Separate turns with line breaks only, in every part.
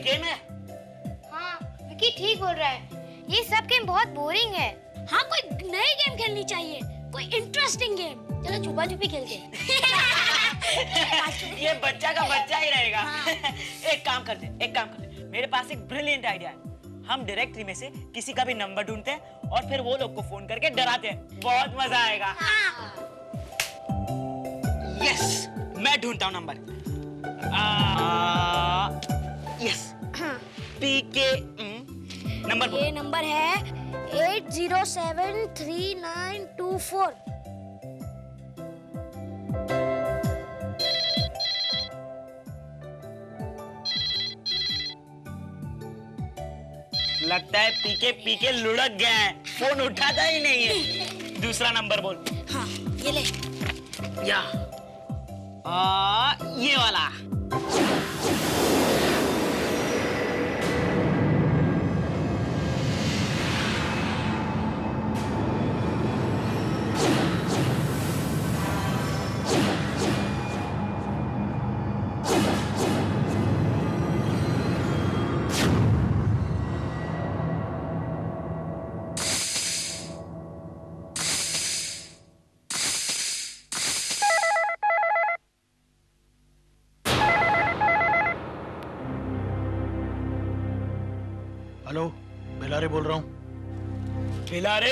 Game है।
हाँ, विकी ठीक बोल रहा है, ये सब गेम बहुत बोरिंग है।
हाँ, कोई नई गेम खेलनी चाहिए, कोई इंटरेस्टिंग गेम। चलो छुपा छुपी खेलते हैं।
ये बच्चा का बच्चा ही रहेगा।
हाँ।
एक काम करते, मेरे पास एक ब्रिलियंट आइडिया है। हम डायरेक्टरी में से किसी का भी नंबर ढूंढते हैं और फिर वो लोग को फोन करके डराते हैं। बहुत मजा आएगा। यस, मैं ढूंढता हूँ नंबर। यस, पीके नंबर बोलो।
ये नंबर है 8073924।
लगता है पीके लुढ़क गया है, फोन उठाता ही नहीं है। दूसरा नंबर बोल।
हाँ, ये ले।
या ये वाला।
हेलो, भिलारे बोल रहा हूँ।
भिलारे,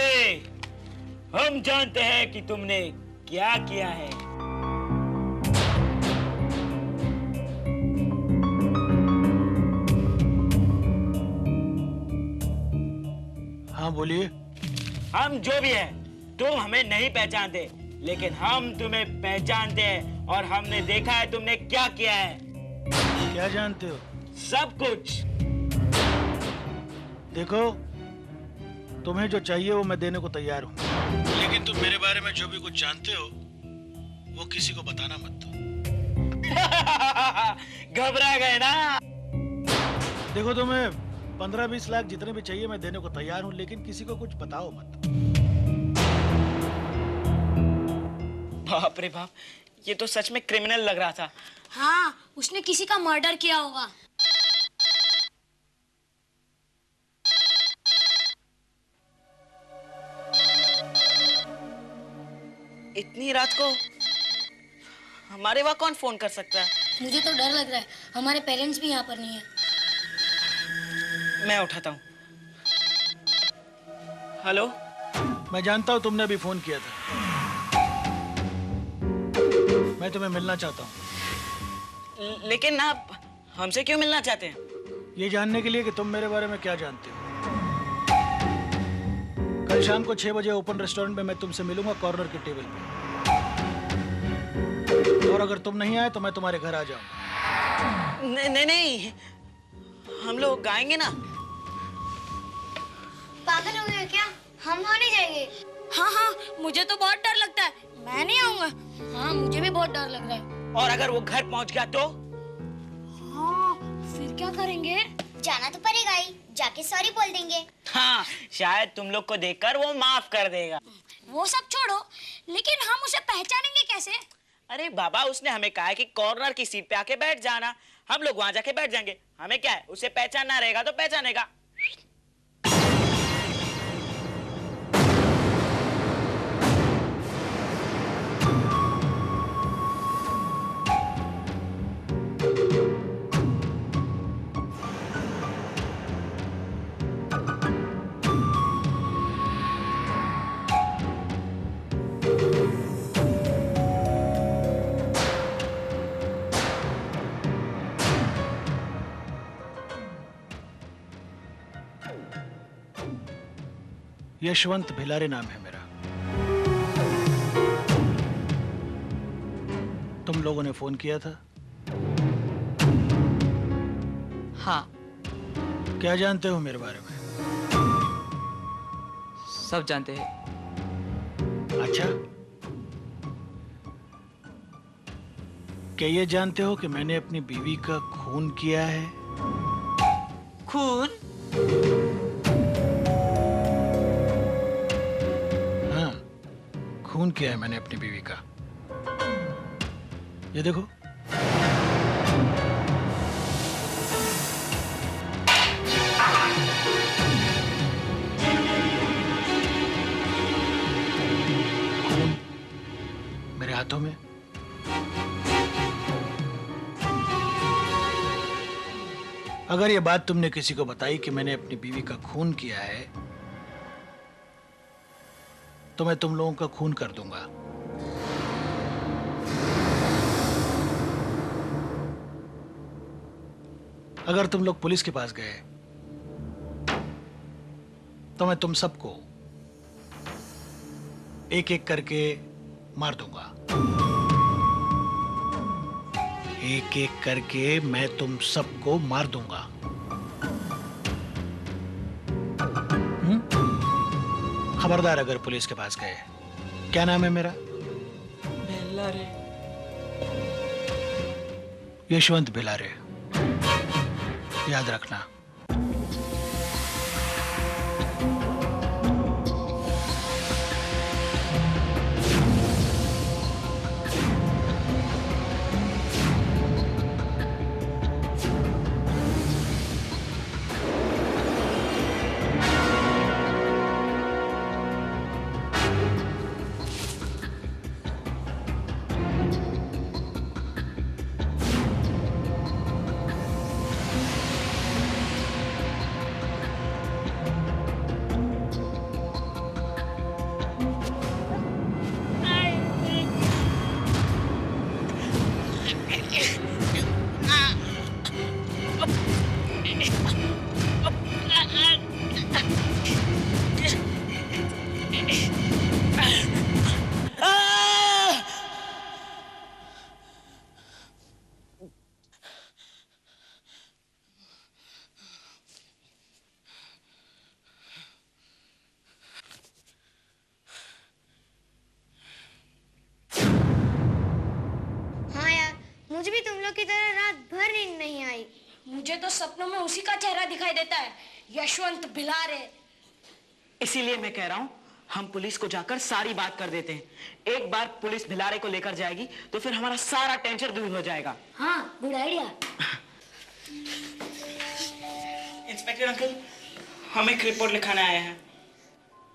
हम जानते हैं कि तुमने क्या किया है।
हाँ बोलिए।
हम जो भी है, तुम हमें नहीं पहचानते, लेकिन हम तुम्हें पहचानते हैं और हमने देखा है तुमने क्या किया है।
क्या जानते हो?
सब कुछ।
देखो, तुम्हें जो चाहिए वो मैं देने को तैयार हूँ, लेकिन तुम मेरे बारे में जो भी कुछ जानते हो वो किसी को बताना मत।
घबरा गए ना?
देखो, तुम्हें 15-20 लाख जितने भी चाहिए मैं देने को तैयार हूँ, लेकिन किसी को कुछ बताओ मत।
बाप रे बाप, ये तो सच में क्रिमिनल लग रहा था।
हाँ, उसने किसी का मर्डर किया होगा।
इतनी रात को हमारे वहाँ कौन फोन कर सकता है?
मुझे तो डर लग रहा है, हमारे पेरेंट्स भी यहाँ पर नहीं है।
मैं उठाता हूँ। हेलो।
मैं जानता हूँ तुमने अभी फोन किया था। मैं तुम्हें मिलना चाहता हूँ।
लेकिन आप हमसे क्यों मिलना चाहते हैं?
ये जानने के लिए कि तुम मेरे बारे में क्या जानते हो। कल शाम को 6 बजे ओपन रेस्टोरेंट में मैं तुमसे मिलूंगा, कॉर्नर के टेबल पे। और अगर तुम नहीं आए तो मैं तुम्हारे घर आ जाऊंगा।
नहीं, हम लोग गाएंगे ना।
पागल हो गए क्या? हम वहाँ नहीं जाएंगे।
हाँ, मुझे तो बहुत डर लगता है, मैं नहीं आऊंगा। हाँ, मुझे भी बहुत डर लग रहा है।
और अगर वो घर पहुंच गया तो?
हाँ, फिर क्या करेंगे?
जाना तो पड़ेगा ही, जाके सॉरी बोल देंगे।
हाँ, शायद तुम लोग को देखकर वो माफ कर देगा।
वो सब छोड़ो, लेकिन हम उसे पहचानेंगे कैसे?
अरे बाबा, उसने हमें कहा है कि कॉर्नर की सीट पे आके बैठ जाना। हम लोग वहां जाके बैठ जाएंगे। हमें क्या है, उसे पहचानना रहेगा तो पहचानेगा।
यशवंत भिलारे नाम है मेरा। तुम लोगों ने फोन किया था?
हाँ।
क्या जानते हो मेरे बारे में?
सब जानते हैं।
अच्छा, क्या ये जानते हो कि मैंने अपनी बीवी का खून किया है?
खून?
हाँ, खून किया है मैंने अपनी बीवी का। ये देखो। हाथों में। अगर ये बात तुमने किसी को बताई कि मैंने अपनी बीवी का खून किया है, तो मैं तुम लोगों का खून कर दूंगा। अगर तुम लोग पुलिस के पास गए तो मैं तुम सबको एक एक करके मार दूंगा। एक एक करके मैं तुम सबको मार दूंगा। खबरदार अगर पुलिस के पास गए। क्या नाम है मेरा?
भिलारे।
यशवंत भिलारे, याद रखना।
हाँ यार, मुझे भी तुम लोग की तरह रात भर नींद नहीं आई।
मुझे तो सपनों में उसी का चेहरा दिखाई देता है, यशवंत भिलारे।
इसीलिए मैं कह रहा हूँ हम पुलिस को जाकर सारी बात कर देते हैं। एक बार पुलिस भिलारे को लेकर जाएगी तो फिर हमारा सारा टेंशन दूर हो जाएगा।
हाँ, गुड आइडिया।
इंस्पेक्टर अंकल, हम एक रिपोर्ट लिखाने आए हैं।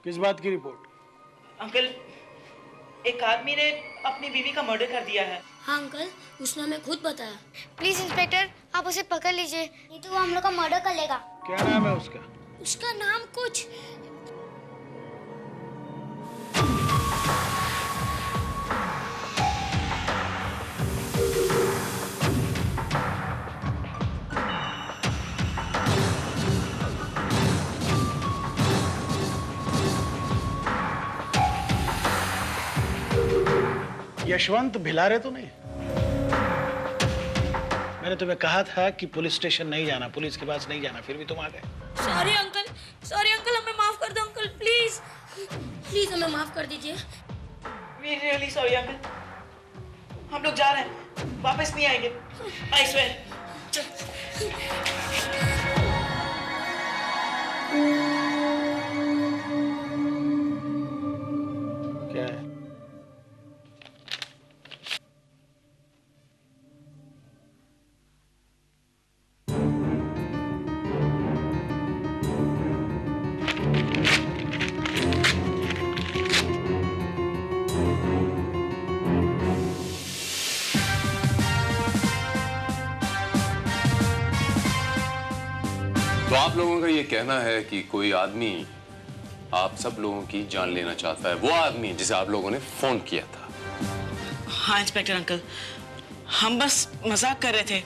किस बात की रिपोर्ट?
अंकल, एक आदमी ने अपनी बीवी का मर्डर कर दिया है।
हाँ अंकल, उसने हमें खुद बताया।
प्लीज इंस्पेक्टर, आप उसे पकड़ लीजिए, नहीं तो वो हम लोग का मर्डर कर लेगा।
क्या नाम है उसका?
उसका नाम कुछ
यशवंत भिलारे तो नहीं? मैंने तुम्हें कहा था कि पुलिस स्टेशन नहीं जाना, पुलिस के पास नहीं जाना, फिर भी तुम आ गए।
सॉरी अंकल, हमें माफ कर दो अंकल, प्लीज प्लीज हमें माफ कर दीजिए।
We really sorry uncle. हम लोग जा रहे हैं, वापस नहीं आएंगे। I swear।
क्या है?
तो आप लोगों का ये कहना है कि कोई आदमी आप सब लोगों की जान लेना चाहता है, वो आदमी जिसे आप लोगों ने फोन किया था।
हाँ इंस्पेक्टर अंकल, हम बस मजाक कर रहे थे।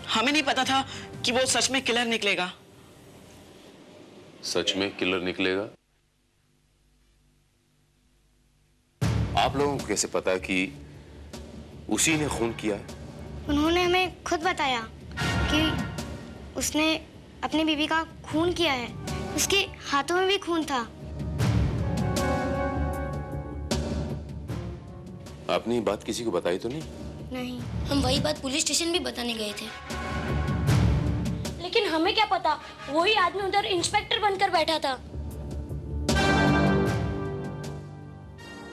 हमें नहीं पता था कि वो सच में किलर निकलेगा।
सच में किलर निकलेगा? आप लोगों को कैसे पता कि उसी ने खून किया है?
उन्होंने हमें खुद बताया कि उसने अपनी बीवी का खून किया है। उसके हाथों में भी खून था।
आपने ये बात किसी को बताई तो नहीं?
नहीं।
हम वही बात पुलिस स्टेशन भी बताने गए थे, लेकिन हमें क्या पता वही आदमी उधर इंस्पेक्टर बनकर बैठा था।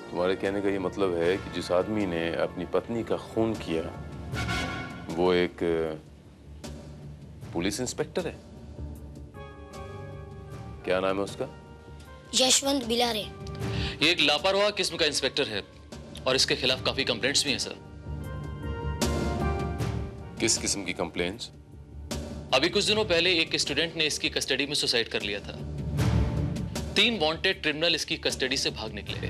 तुम्हारे कहने का ये मतलब है कि जिस आदमी ने अपनी पत्नी का खून किया वो एक पुलिस इंस्पेक्टर है? क्या नाम है उसका?
यशवंत भिलारे।
ये एक लापरवाह किस्म का इंस्पेक्टर है और इसके खिलाफ काफी कंप्लेंट्स भी हैं सर।
किस किस्म की कंप्लेंट्स?
अभी कुछ दिनों पहले एक स्टूडेंट ने इसकी कस्टडी में सुसाइड कर लिया था। 3 वांटेड क्रिमिनल इसकी कस्टडी से भाग निकले।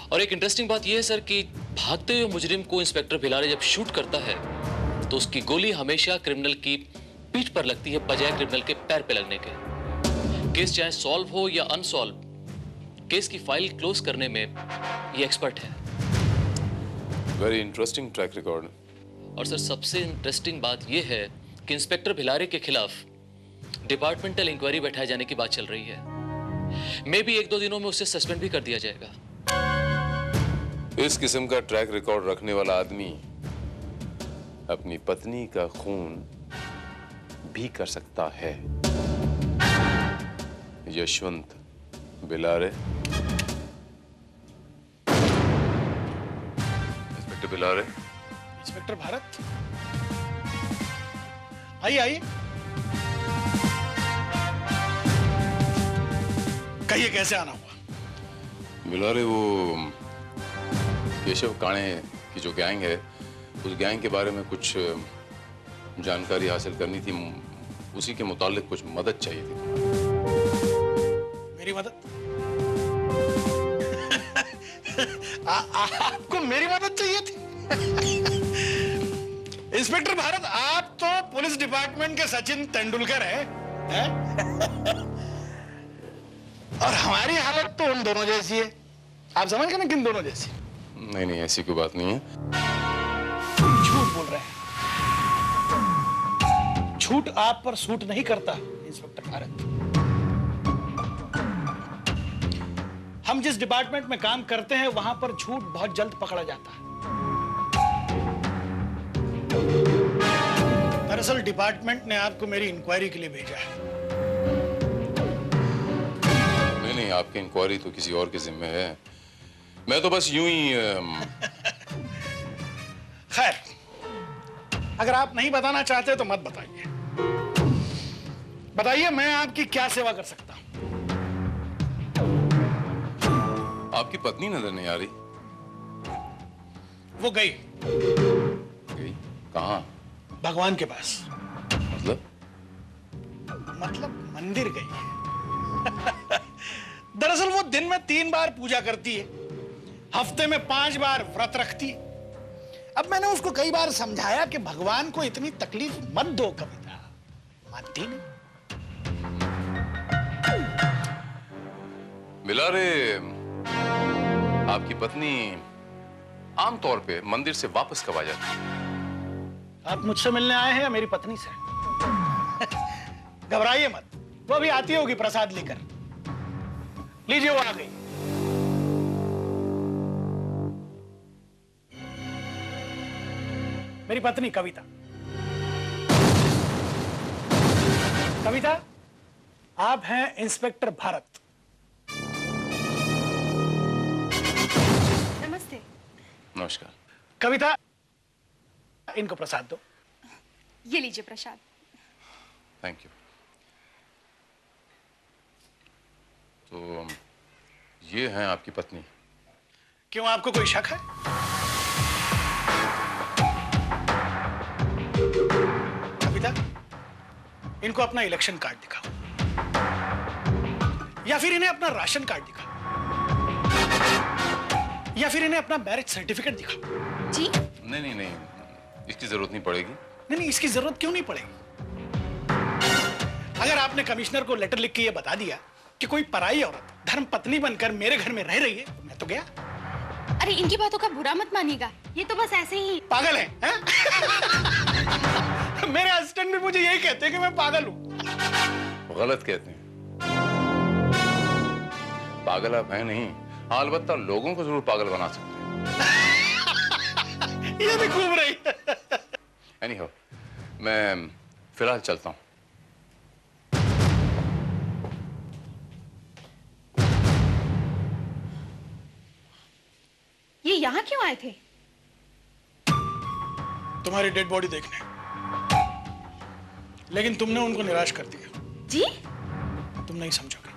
और एक इंटरेस्टिंग बात यह है सर कि भागते हुए मुजरिम को इंस्पेक्टर भिलारे जब शूट करता है तो उसकी गोली हमेशा क्रिमिनल की पीठ पर लगती है, बजाय क्रिमिनल के पैर पे लगने के। केस चाहे सॉल्व हो या अनसॉल्व, केस की फाइल क्लोज करने में ये एक्सपर्ट है।
Very interesting track record.
और सर सबसे इंटरेस्टिंग बात यह है कि इंस्पेक्टर भिलारे के खिलाफ डिपार्टमेंटल इंक्वायरी बैठाए जाने की बात चल रही है। मे भी 1-2 दिनों में उसे सस्पेंड भी कर दिया जाएगा।
इस किस्म का ट्रैक रिकॉर्ड रखने वाला आदमी अपनी पत्नी का खून भी कर सकता है। यशवंत भिलारे। इंस्पेक्टर भिलारे।
इंस्पेक्टर भारत, आइए आइए, कहिए कैसे आना हुआ?
भिलारे, वो केशव काणे की जो गैंग है, उस गैंग के बारे में कुछ जानकारी हासिल करनी थी। उसी के मुतालिक कुछ मदद चाहिए थी।
मेरी मदद? आपको मेरी मदद चाहिए थी? इंस्पेक्टर भारत, आप तो पुलिस डिपार्टमेंट के सचिन तेंदुलकर हैं? और हमारी हालत तो उन दोनों जैसी है। आप समझ गए ना, किन दोनों जैसी?
नहीं नहीं, ऐसी कोई बात नहीं है।
झूठ बोल रहे हैं। झूठ आप पर सूट नहीं करता इंस्पेक्टर भारत। हम जिस डिपार्टमेंट में काम करते हैं वहां पर झूठ बहुत जल्द पकड़ा जाता है। दरअसल डिपार्टमेंट ने आपको मेरी इंक्वायरी के लिए भेजा है।
नहीं नहीं, आपकी इंक्वायरी तो किसी और के जिम्मे है। मैं तो बस यूं ही
खैर, अगर आप नहीं बताना चाहते तो मत बताइए। बताइए, मैं आपकी क्या सेवा कर सकता हूं?
आपकी पत्नी नजर नहीं आ रही।
वो गई।
गई? कहाँ?
भगवान के पास।
मतलब
मंदिर गई। दरअसल वो दिन में 3 बार पूजा करती है, हफ्ते में 5 बार व्रत रखती है। अब मैंने उसको कई बार समझाया कि भगवान को इतनी तकलीफ मत दो कविता, मानती नहीं।
भिलारे, आपकी पत्नी आमतौर पे मंदिर से वापस कब आ जाती है?
आप मुझसे मिलने आए हैं या मेरी पत्नी से? घबराइए मत, वो भी आती होगी प्रसाद लेकर। लीजिए, वो आ गई। मेरी पत्नी कविता। कविता, आप हैं इंस्पेक्टर भारत।
नमस्ते।
नमस्कार।
कविता, इनको प्रसाद दो।
ये लीजिए प्रसाद।
Thank you. तो ये हैं आपकी पत्नी।
क्यों, आपको कोई शक है? कविता, इनको अपना इलेक्शन कार्ड दिखाओ, या फिर इन्हें अपना राशन कार्ड दिखाओ, या फिर इन्हें अपना मैरिज सर्टिफिकेट दिखाओ।
जी?
नहीं नहीं नहीं, इसकी जरूरत नहीं पड़ेगी।
नहीं नहीं, इसकी जरूरत क्यों नहीं पड़ेगी? अगर आपने कमिश्नर को लेटर लिख के ये बता दिया कि कोई पराई औरत धर्म पत्नी बनकर मेरे घर में रह रही है, तो मैं तो गया।
अरे इनकी बातों का बुरा मत मानिएगा, ये तो बस ऐसे ही
पागल है, हैं? मेरे असिस्टेंट भी मुझे यही कहते हैं कि मैं पागल हूं।
गलत कहते हैं। पागल आप हैं नहीं। हाँ, अलबत्ता लोगों को जरूर पागल बना सकते हैं।
ये भी घूम रही है।
एनीहाउ, मैं फिलहाल चलता हूं।
ये यहाँ क्यों आए थे?
तुम्हारी डेड बॉडी देखने, लेकिन तुमने उनको निराश कर दिया।
जी?
तुम नहीं समझोगे।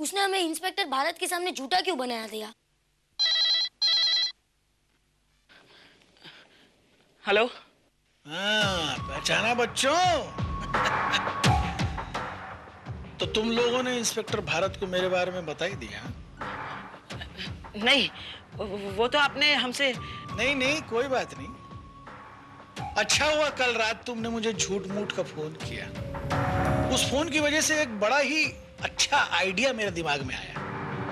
उसने हमें इंस्पेक्टर भारत के सामने झूठा क्यों बनाया दिया?
हेलो।
हाँ, पहचाना बच्चों? तो तुम लोगों ने इंस्पेक्टर भारत को मेरे बारे में बता ही दिया?
नहीं, वो तो आपने हमसे।
नहीं नहीं, कोई बात नहीं। अच्छा हुआ कल रात तुमने मुझे झूठ मूठ का फोन किया। उस फोन की वजह से एक बड़ा ही अच्छा आइडिया मेरे दिमाग में आया।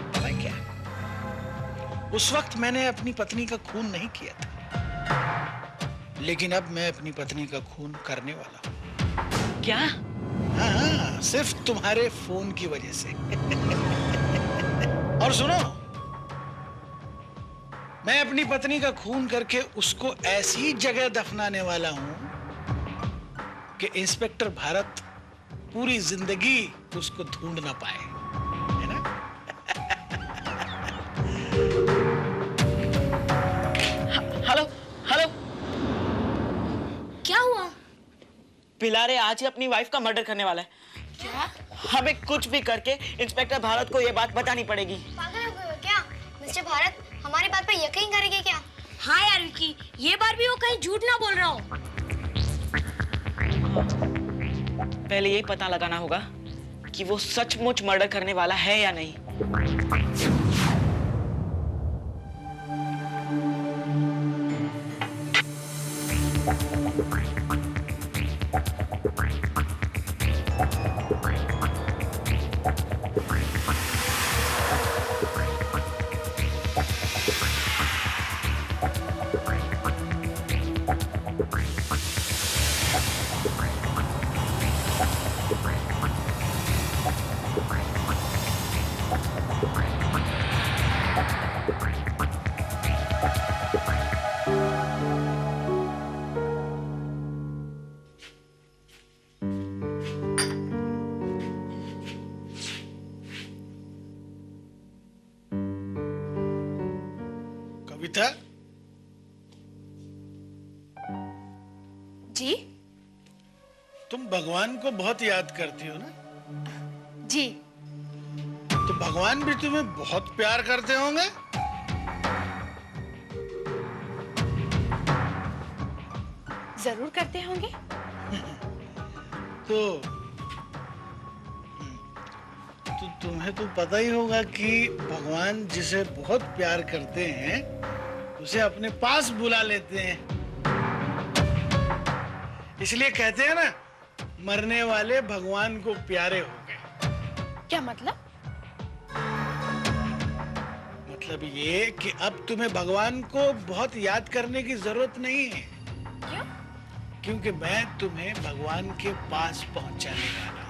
पता है क्या? उस वक्त मैंने अपनी पत्नी का खून नहीं किया था, लेकिन अब मैं अपनी पत्नी का खून करने वाला हूं।
क्या?
हाँ, सिर्फ तुम्हारे फोन की वजह से। और सुनो, मैं अपनी पत्नी का खून करके उसको ऐसी जगह दफनाने वाला हूं कि इंस्पेक्टर भारत पूरी जिंदगी उसको ढूंढ ना पाए, है ना?
Hello hello.
क्या हुआ?
पिलारे आज ही अपनी वाइफ का मर्डर करने वाला है।
क्या?
हमें कुछ भी करके इंस्पेक्टर भारत को ये बात बतानी पड़ेगी।
पागल हो गए हो क्या? मिस्टर भारत हमारी बात पर यकीन करेंगे क्या?
हाँ यार विकी, ये बार भी वो कहीं झूठ ना बोल रहा हो।
पहले यही पता लगाना होगा कि वो सचमुच मर्डर करने वाला है या नहीं।
कविता,
जी
तुम भगवान को बहुत याद करती हो ना?
जी।
तो भगवान भी तुम्हें बहुत प्यार करते होंगे?
जरूर करते होंगे।
तो तुम्हें तो पता ही होगा कि भगवान जिसे बहुत प्यार करते हैं उसे अपने पास बुला लेते हैं। इसलिए कहते हैं ना, मरने वाले भगवान को प्यारे हो गए।
क्या मतलब?
मतलब ये कि अब तुम्हें भगवान को बहुत याद करने की जरूरत नहीं है।
क्यों?
क्योंकि मैं तुम्हें भगवान के पास पहुंचाने वाला हूं।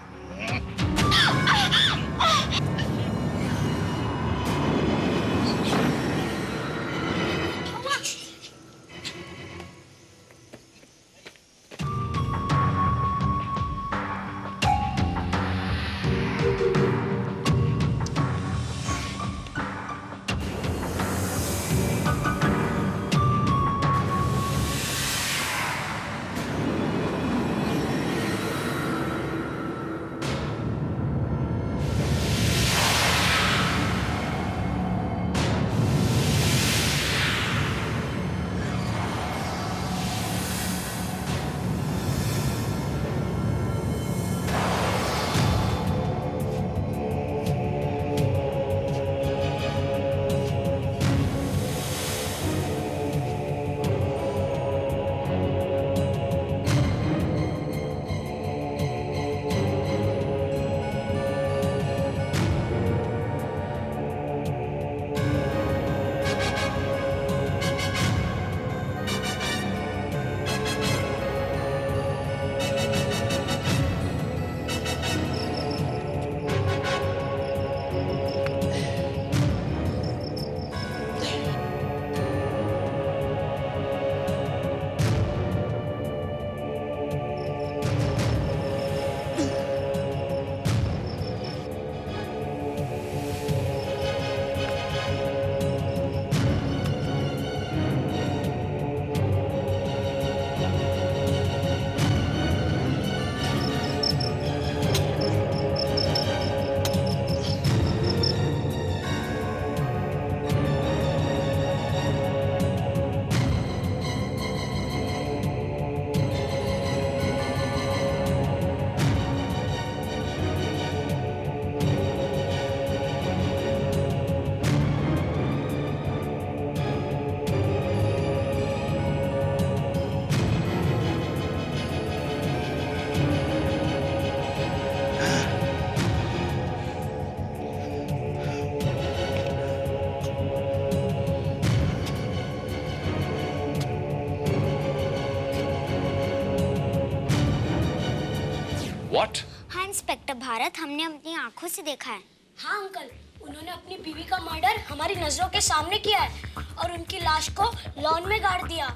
What?
हाँ इंस्पेक्टर भारत, हमने अपनी आंखों से देखा है।
हाँ अंकल, उन्होंने अपनी बीवी का मर्डर हमारी नजरों के सामने किया है और उनकी लाश को लॉन में गाड़ दिया।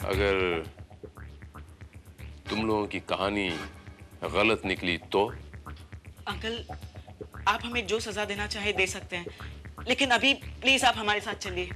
अगर तुम लोगों की कहानी गलत निकली तो?
अंकल, आप हमें जो सजा देना चाहे दे सकते हैं, लेकिन अभी प्लीज आप हमारे साथ चलिए।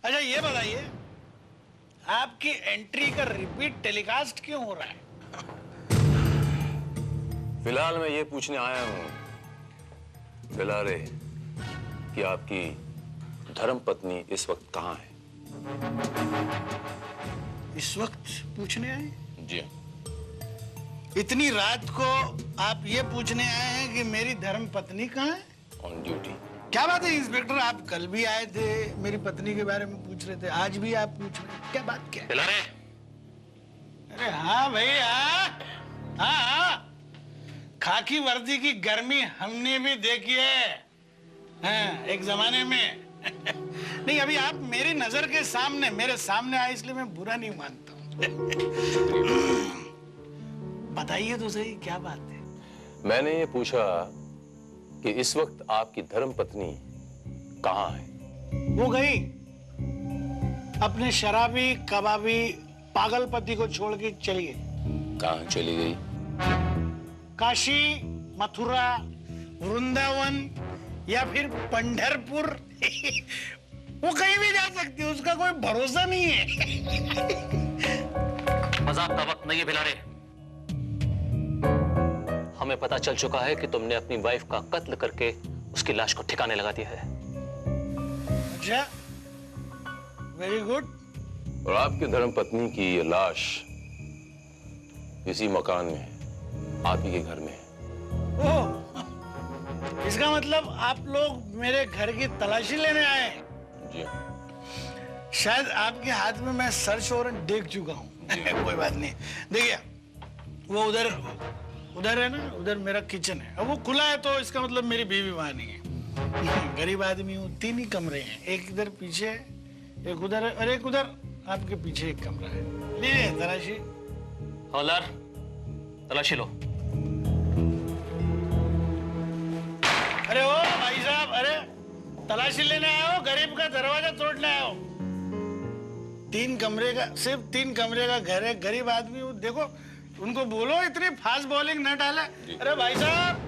अच्छा ये बताइए, आपकी एंट्री का रिपीट टेलीकास्ट क्यों हो रहा है?
फिलहाल मैं ये पूछने आया हूं फिलहाल कि आपकी धर्मपत्नी इस वक्त कहाँ है?
इस वक्त पूछने आए?
जी हाँ।
इतनी रात को आप ये पूछने आए हैं कि मेरी धर्मपत्नी कहाँ है?
On duty.
क्या बात है इंस्पेक्टर, आप कल भी आए थे, मेरी पत्नी के बारे में पूछ रहे थे, आज भी आप पूछ रहे हैं, क्या बात क्या है? अरे हाँ भाई, हाँ हाँ हाँ, खाकी वर्दी की गर्मी हमने भी देखी है, हाँ, एक जमाने में। नहीं, अभी आप मेरी नजर के सामने, मेरे सामने आए, इसलिए मैं बुरा नहीं मानता हूँ। बताइए तो सही, क्या बात है?
मैंने ये पूछा कि इस वक्त आपकी धर्मपत्नी कहाँ है?
वो गई अपने शराबी कबाबी पागल पति को छोड़ के चली गई।
कहाँ चली गई?
काशी, मथुरा, वृंदावन या फिर पंढरपुर। वो कहीं भी जा सकती है, उसका कोई भरोसा नहीं है।
मजाक का वक्त नहीं है भिलारे। हमें पता चल चुका है कि तुमने अपनी वाइफ का कत्ल करके उसकी लाश को ठिकाने लगा दिया है।
अच्छा, वेरी गुड।
और आपकी धर्मपत्नी की ये लाश इसी मकान में है, आप ही के घर में है।
ओह, इसका मतलब आप लोग मेरे घर की तलाशी लेने आए?
जी।
शायद आपके हाथ में मैं सर्च वारंट देख चुका हूँ। कोई बात नहीं, देखिए वो उधर है ना, उधर मेरा किचन है, अब वो खुला है तो इसका मतलब मेरी बीवी वहां नहीं है। गरीब आदमी हूँ, 3 ही कमरे हैं, एक इधर पीछे, एक उधर है और एक उधर आपके पीछे एक कमरा है। लीजिए तलाशी।
हवलदार, तलाशी लो।
अरे ओ भाई साहब, अरे तलाशी लेने आए हो, गरीब का दरवाजा तोड़ने आए हो? 3 कमरे का, सिर्फ 3 कमरे का घर है, गरीब आदमी हूँ, देखो उनको बोलो इतनी फास्ट बॉलिंग न डाले। अरे भाई साहब,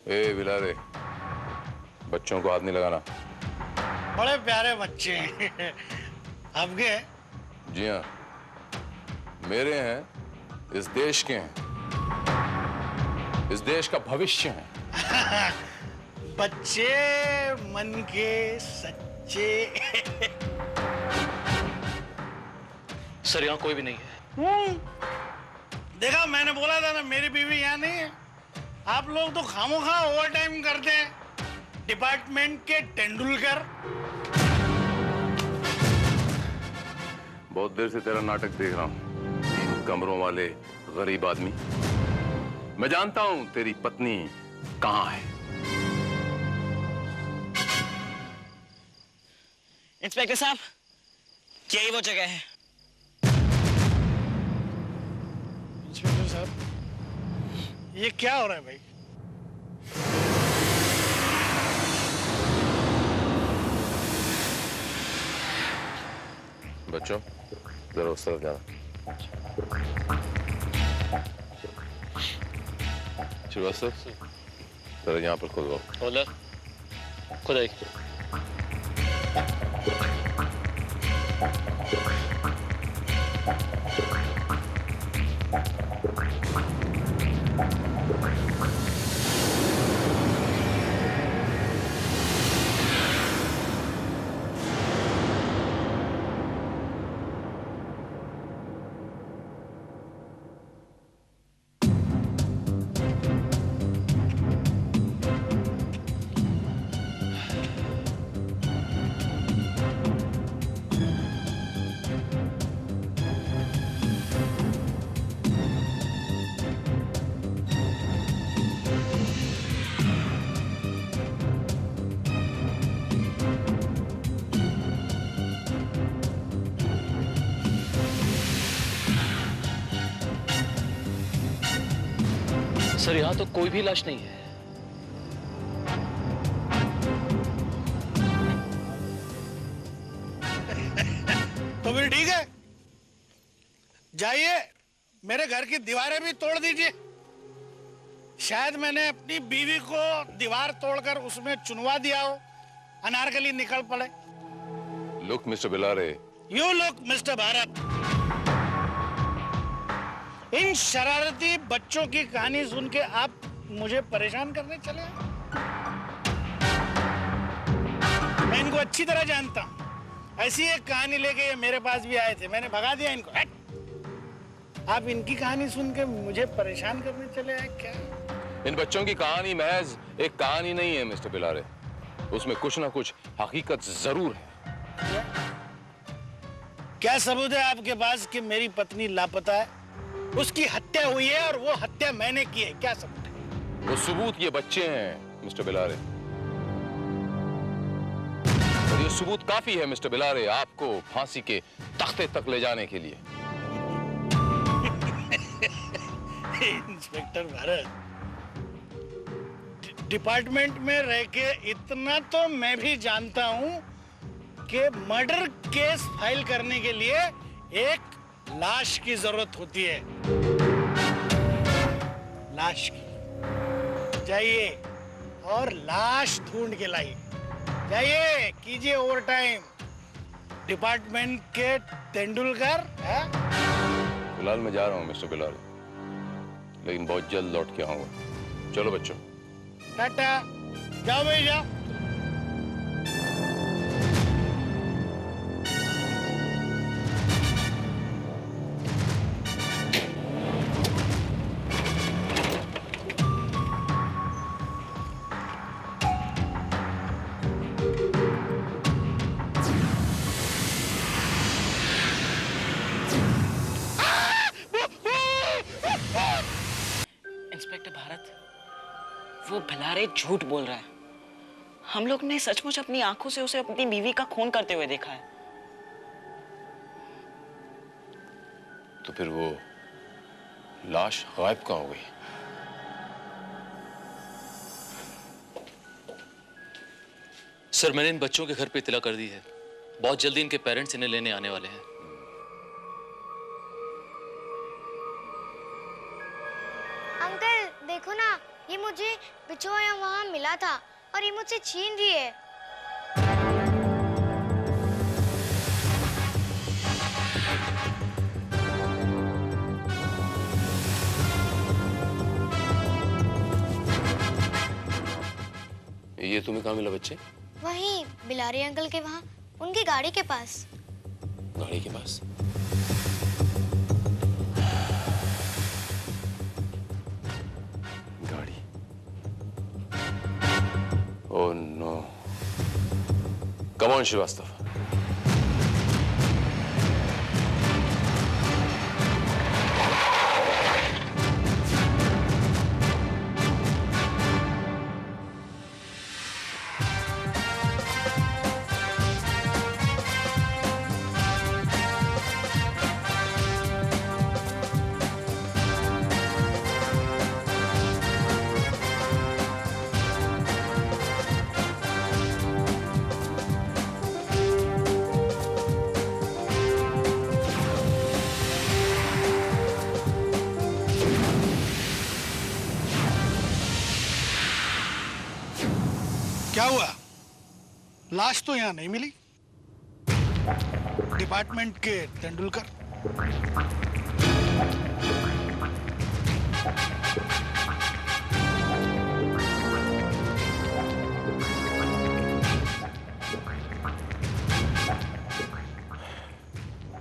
ए बिलारे, बच्चों को हाथ नहीं लगाना।
बड़े प्यारे बच्चे हैं आपके।
जी हाँ, मेरे हैं, इस देश के हैं, इस देश का भविष्य हैं।
बच्चे मन के सच्चे।
सर यहाँ कोई भी नहीं है।
देखा, मैंने बोला था ना मेरी बीवी यहाँ नहीं है। आप लोग तो खामोखा ओवर टाइम करते हैं, डिपार्टमेंट के तेंदुलकर।
बहुत देर से तेरा नाटक देख रहा हूँ, 3 कमरों वाले गरीब आदमी। मैं जानता हूँ तेरी पत्नी कहाँ है।
इंस्पेक्टर साहब, यही वो जगह है।
इंस्पेक्टर साहब, ये क्या हो रहा है भाई?
बच्चों, जरा उस तरफ जाना। श्रीवास्तव, जरा यहाँ पर खुदवाओ।
हवलदार, खुदाई। सर यहाँ तो कोई भी लाश नहीं है।
तो फिर ठीक है, जाइए मेरे घर की दीवारें भी तोड़ दीजिए। शायद मैंने अपनी बीवी को दीवार तोड़कर उसमें चुनवा दिया हो, अनारकली निकल पड़े।
Look mister Bilare,
you look mister Bharat. इन शरारती बच्चों की कहानी सुन के आप मुझे परेशान करने चले आए। मैं इनको अच्छी तरह जानता हूं। ऐसी एक कहानी लेके ये मेरे पास भी आए थे, मैंने भगा दिया इनको। हट। आप इनकी कहानी सुन के मुझे परेशान करने चले आए क्या?
इन बच्चों की कहानी महज एक कहानी नहीं है मिस्टर बिलारे, उसमें कुछ ना कुछ हकीकत जरूर है।
क्या सबूत है आपके पास कि मेरी पत्नी लापता है, उसकी हत्या हुई है और वो हत्या मैंने की है? क्या सबूत है?
वो सबूत ये बच्चे हैं मिस्टर बिलारे, और ये सबूत काफी है मिस्टर बिलारे आपको फांसी के तख्ते तक ले जाने के लिए।
इंस्पेक्टर भारत, डिपार्टमेंट में रह के इतना तो मैं भी जानता हूं कि मर्डर केस फाइल करने के लिए एक लाश की जरूरत होती है। लाश की। जाइए और लाश ढूंढ के लाइए। जाइए, कीजिए ओवर टाइम। डिपार्टमेंट के तेंदुलकर है?
फिलहाल मैं जा रहा हूँ मिस्टर बिलारे, लेकिन बहुत जल्द लौट के आऊंगा। चलो बच्चों,
टाटा। जाओ भाई जाओ।
इंस्पेक्टर भारत, वो भिलारे झूठ बोल रहा है। हम लोग ने सचमुच अपनी आंखों से उसे अपनी बीवी का खून करते हुए देखा है।
तो फिर वो लाश गायब कहाँ हो गई?
सर मैंने इन बच्चों के घर पे इत्तला कर दी है, बहुत जल्दी इनके पेरेंट्स इन्हें लेने आने वाले हैं।
अंकल देखो ना, ये मुझे बिछोया वहाँ मिला था और ये मुझसे छीन रही है।
ये तुम्हें कहाँ मिला बच्चे?
वहीं बिलारी अंकल के वहाँ, उनकी गाड़ी के पास।
गाड़ी के पास? गाड़ी? Oh no. Come on Srivastava.
क्या हुआ? लाश तो यहाँ नहीं मिली। डिपार्टमेंट के तेंदुलकर।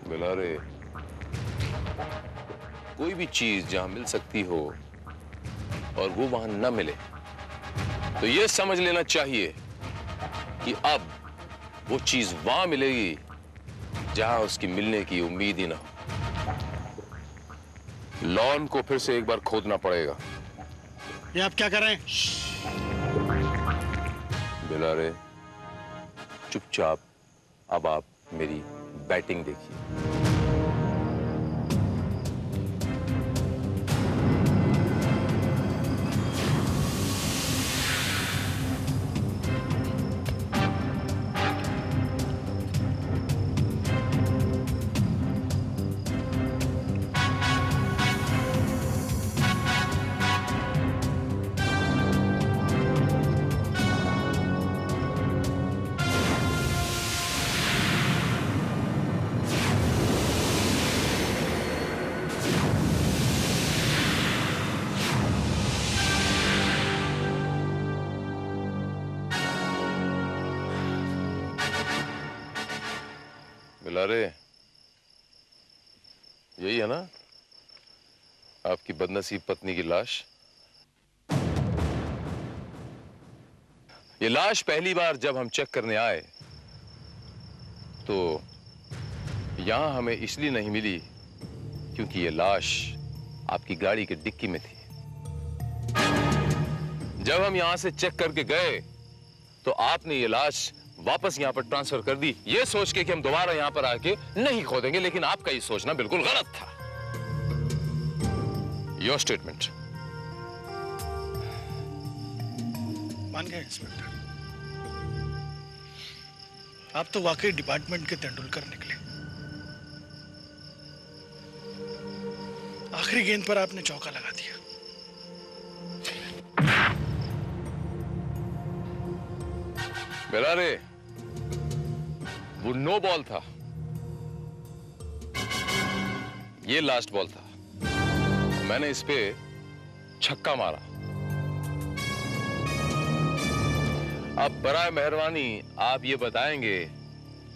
बिलारे, कोई भी चीज जहां मिल सकती हो और वो वहां न मिले तो ये समझ लेना चाहिए कि अब वो चीज वहां मिलेगी जहां उसकी मिलने की उम्मीद ही ना हो। लॉन को फिर से एक बार खोदना पड़ेगा।
ये आप क्या कर रहे हैं?
बिलारे, चुपचाप अब आप मेरी बैटिंग देखिए। बिलारे, यही है ना आपकी बदनसीब पत्नी की लाश? ये लाश पहली बार जब हम चेक करने आए तो यहां हमें इसलिए नहीं मिली क्योंकि ये लाश आपकी गाड़ी के डिक्की में थी। जब हम यहां से चेक करके गए तो आपने ये लाश वापस यहां पर ट्रांसफर कर दी, ये सोच के कि हम दोबारा यहां पर आके नहीं खोदेंगे, लेकिन आपका ये सोचना बिल्कुल गलत था। Your statement.
मान गए इंस्पेक्टर, आप तो वाकई डिपार्टमेंट के तेंदुलकर निकले। आखिरी गेंद पर आपने चौका लगा दिया।
बिलारे, वो नो बॉल था, ये लास्ट बॉल था। मैंने इस पे छक्का मारा। अब बराए मेहरबानी आप ये बताएंगे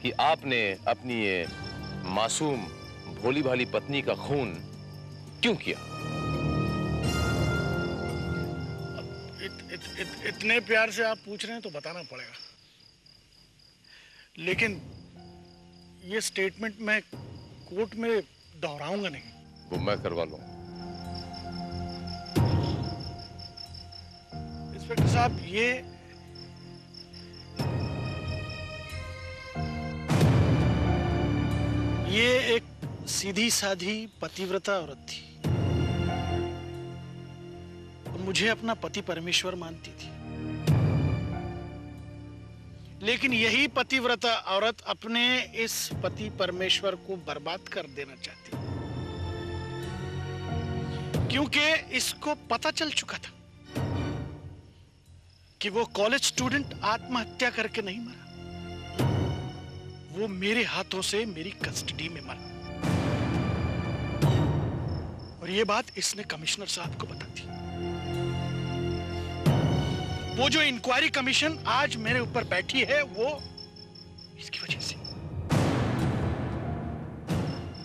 कि आपने अपनी ये मासूम भोली भाली पत्नी का खून क्यों किया?
इतने प्यार से आप पूछ रहे हैं तो बताना पड़ेगा, लेकिन ये स्टेटमेंट मैं कोर्ट में दोहराऊंगा नहीं।
वो मैं करवा लूंगा।
इंस्पेक्टर साहब, ये एक सीधी साधी पतिव्रता औरत थी और मुझे अपना पति परमेश्वर मानती थी, लेकिन यही पतिव्रता औरत अपने इस पति परमेश्वर को बर्बाद कर देना चाहती, क्योंकि इसको पता चल चुका था कि वो कॉलेज स्टूडेंट आत्महत्या करके नहीं मरा, वो मेरे हाथों से मेरी कस्टडी में मरा। और ये बात इसने कमिश्नर साहब को बता दी। वो जो इंक्वायरी कमीशन आज मेरे ऊपर बैठी है वो इसकी वजह से।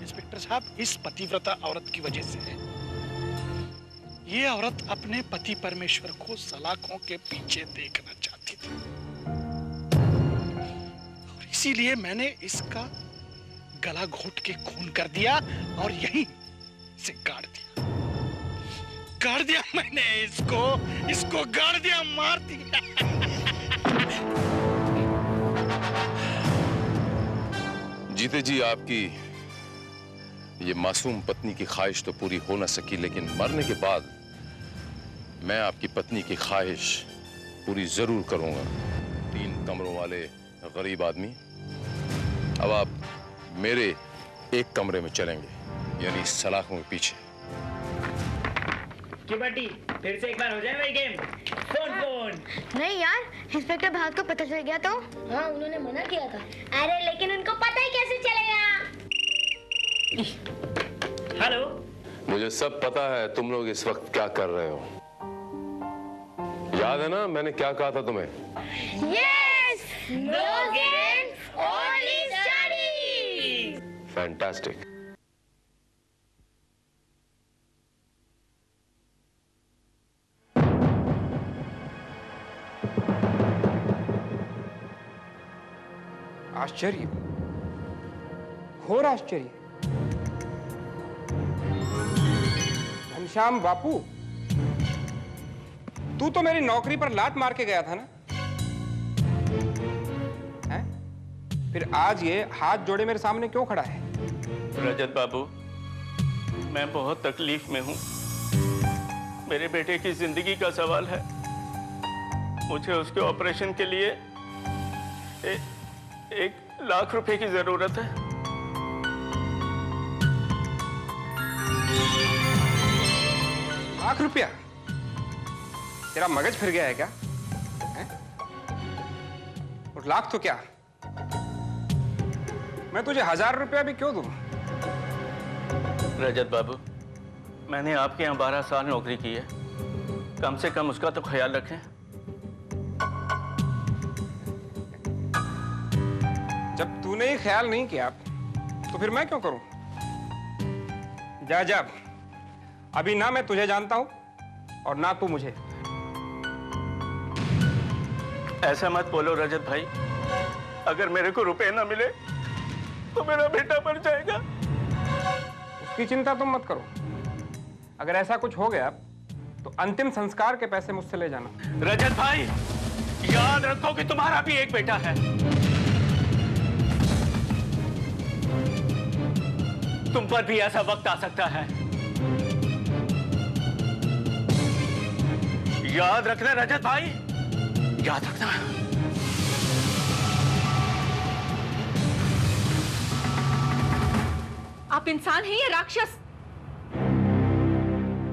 इंस्पेक्टर साहब, इस पतिव्रता औरत की वजह से है। ये औरत अपने पति परमेश्वर को सलाखों के पीछे देखना चाहती थी और इसीलिए मैंने इसका गला घोट के खून कर दिया और यहीं से गाड़ दिया मैंने इसको गाड़ दिया, मार दिया।
जीते जी आपकी ये मासूम पत्नी की ख्वाहिश तो पूरी हो ना सकी, लेकिन मरने के बाद मैं आपकी पत्नी की ख्वाहिश पूरी जरूर करूंगा। 3 कमरों वाले गरीब आदमी, अब आप मेरे एक कमरे में चलेंगे, यानी सलाखों के पीछे।
क्यों बटी, फिर से एक बार हो जाए वही गेम? फोन।
नहीं यार, इंस्पेक्टर भाग को पता चल गया तो?
हाँ, उन्होंने मना किया था। अरे लेकिन उनको पता ही कैसे चलेगा?
हेलो,
मुझे सब पता है तुम लोग इस वक्त क्या कर रहे हो। याद है ना मैंने क्या कहा था तुम्हें?
Yes! No games, only study!
Fantastic.
आश्चर्य, घोर आश्चर्य। घनश्याम बापू, तू तो मेरी नौकरी पर लात मार के गया था ना? हैं? फिर आज ये हाथ जोड़े मेरे सामने क्यों खड़ा है?
रजत बाबू, मैं बहुत तकलीफ में हूं। मेरे बेटे की जिंदगी का सवाल है। मुझे उसके ऑपरेशन के लिए 1 लाख रुपए की जरूरत है।
लाख रुपया? तेरा मगज फिर गया है क्या? और लाख तो क्या, मैं तुझे 1000 रुपया भी क्यों दूं?
रजत बाबू, मैंने आपके यहाँ 12 साल नौकरी की है, कम से कम उसका तो ख्याल रखें।
जब तूने ही ख्याल नहीं किया तो फिर मैं क्यों करूं? जा जा, अभी ना मैं तुझे जानता हूं और ना तू मुझे।
ऐसा मत बोलो रजत भाई, अगर मेरे को रुपए ना मिले तो मेरा बेटा मर जाएगा।
उसकी चिंता तुम मत करो, अगर ऐसा कुछ हो गया तो अंतिम संस्कार के पैसे मुझसे ले जाना।
रजत भाई, याद रखो कि तुम्हारा भी एक बेटा है। तुम पर भी ऐसा वक्त आ सकता है, याद रखना रजत भाई, याद रखना।
आप इंसान हैं या राक्षस?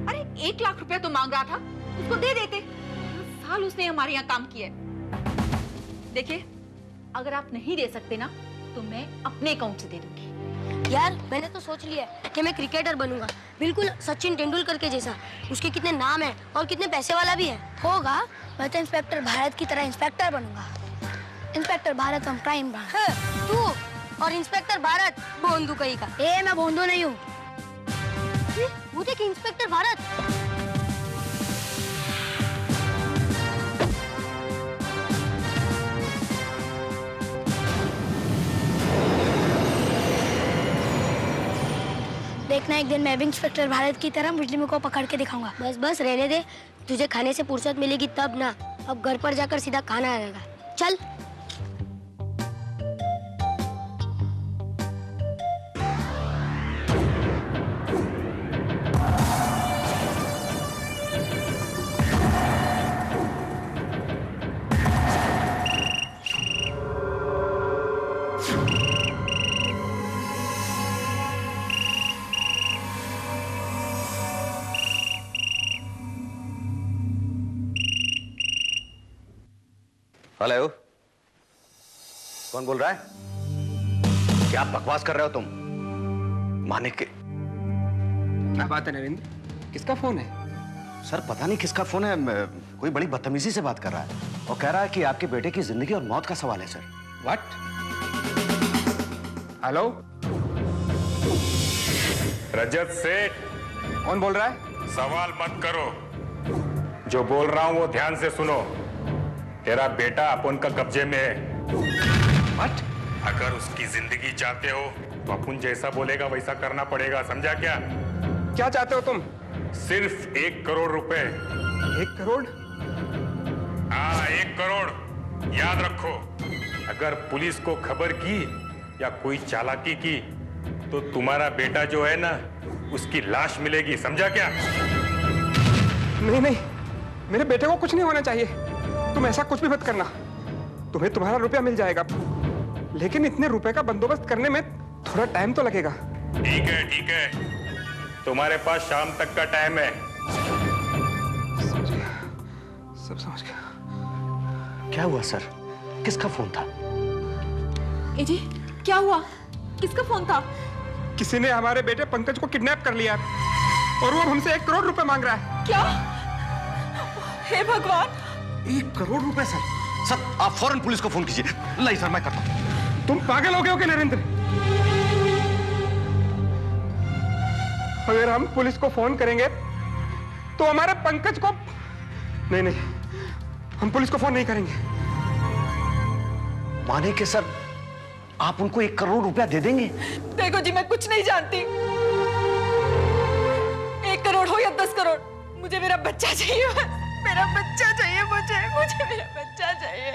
अरे 1 लाख रुपया तो मांग रहा था, उसको दे देते। 10 साल उसने हमारे यहाँ काम किया है। देखिए, अगर आप नहीं दे सकते ना तो मैं अपने अकाउंट से दे दूंगी।
यार मैंने तो सोच लिया है कि मैं क्रिकेटर बनूंगा, बिल्कुल सचिन तेंदुलकर के जैसा। उसके कितने नाम हैं और कितने पैसे वाला भी है। होगा, मैं तो इंस्पेक्टर भारत की तरह इंस्पेक्टर बनूंगा। Inspector Bharat from crime branch. तू और इंस्पेक्टर भारत भोंदू कहीं का। मैं भोंदू नहीं हूँ। वो देख इंस्पेक्टर भारत। देखना, एक दिन मैं भी इंस्पेक्टर भारत की तरह मुजरिमों को पकड़ के दिखाऊंगा। बस बस रहने दे, तुझे खाने से फुर्सत मिलेगी तब ना। अब घर पर जाकर सीधा खाना आएगा। चल।
हेलो, कौन बोल रहा है? क्या बकवास कर रहे हो तुम? माने के
क्या बात है नरेंद्र, किसका फोन है?
सर पता नहीं किसका फोन है, कोई बड़ी बदतमीजी से बात कर रहा है और कह रहा है कि आपके बेटे की जिंदगी और मौत का सवाल है सर।
व्हाट? हेलो,
रजत सेठ।
कौन बोल रहा है?
सवाल मत करो, जो बोल रहा हूं वो ध्यान से सुनो। तेरा बेटा अपन का कब्जे में है।
व्हाट?
अगर उसकी जिंदगी चाहते हो तो अपन जैसा बोलेगा वैसा करना पड़ेगा, समझा क्या?
क्या चाहते हो तुम?
सिर्फ 1 करोड़ रुपए।
1 करोड़?
हाँ, 1 करोड़। याद रखो, अगर पुलिस को खबर की या कोई चालाकी की तो तुम्हारा बेटा जो है ना, उसकी लाश मिलेगी, समझा क्या?
नहीं नहीं, मेरे बेटे को कुछ नहीं होना चाहिए। तुम ऐसा कुछ भी मत करना। तुम्हें तुम्हारा रुपया मिल जाएगा, लेकिन इतने रुपए का बंदोबस्त करने में थोड़ा टाइम तो लगेगा।
ठीक है ठीक है, तुम्हारे पास शाम तक का टाइम है।
सब समझ गया।
क्या हुआ सर? किसका फोन था?
जी क्या हुआ? किसका फोन था?
किसी ने हमारे बेटे पंकज को किडनैप कर लिया और वो हमसे 1 करोड़ रुपए मांग रहा है।
क्या? हे भगवान!
1 करोड़ रुपए सर? सर आप फौरन पुलिस को फोन कीजिए। नहीं सर, मैं करता हूं।
तुम पागल हो गए हो क्या नरेंद्र? अगर हम पुलिस को फोन करेंगे तो हमारे पंकज को... नहीं नहीं, हम पुलिस को फोन नहीं करेंगे।
माने के सर आप उनको 1 करोड़ रुपया दे देंगे?
देखो जी, मैं कुछ नहीं जानती। 1 करोड़ हो या 10 करोड़, मुझे मेरा बच्चा चाहिए। मेरा बच्चा चाहिए, मुझे मेरा बच्चा चाहिए।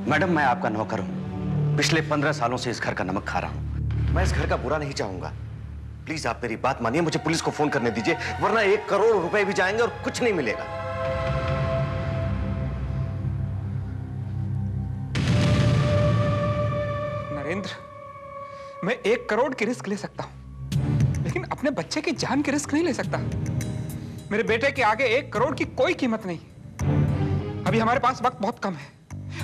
मैडम मैं आपका नौकर हूं। पिछले 15 सालों से इस घर का नमक खा रहा हूं। मैं इस घर का बुरा नहीं चाहूंगा। प्लीज आप मेरी बात मानिए, मुझे पुलिस को फोन करने दीजिए, वरना 1 करोड़ रुपए भी जाएंगे और कुछ नहीं मिलेगा।
नरेंद्र, मैं 1 करोड़ की रिस्क ले सकता हूं, लेकिन अपने बच्चे की जान की रिस्क नहीं ले सकता। मेरे बेटे के आगे 1 करोड़ की कोई कीमत नहीं। अभी हमारे पास वक्त बहुत कम है,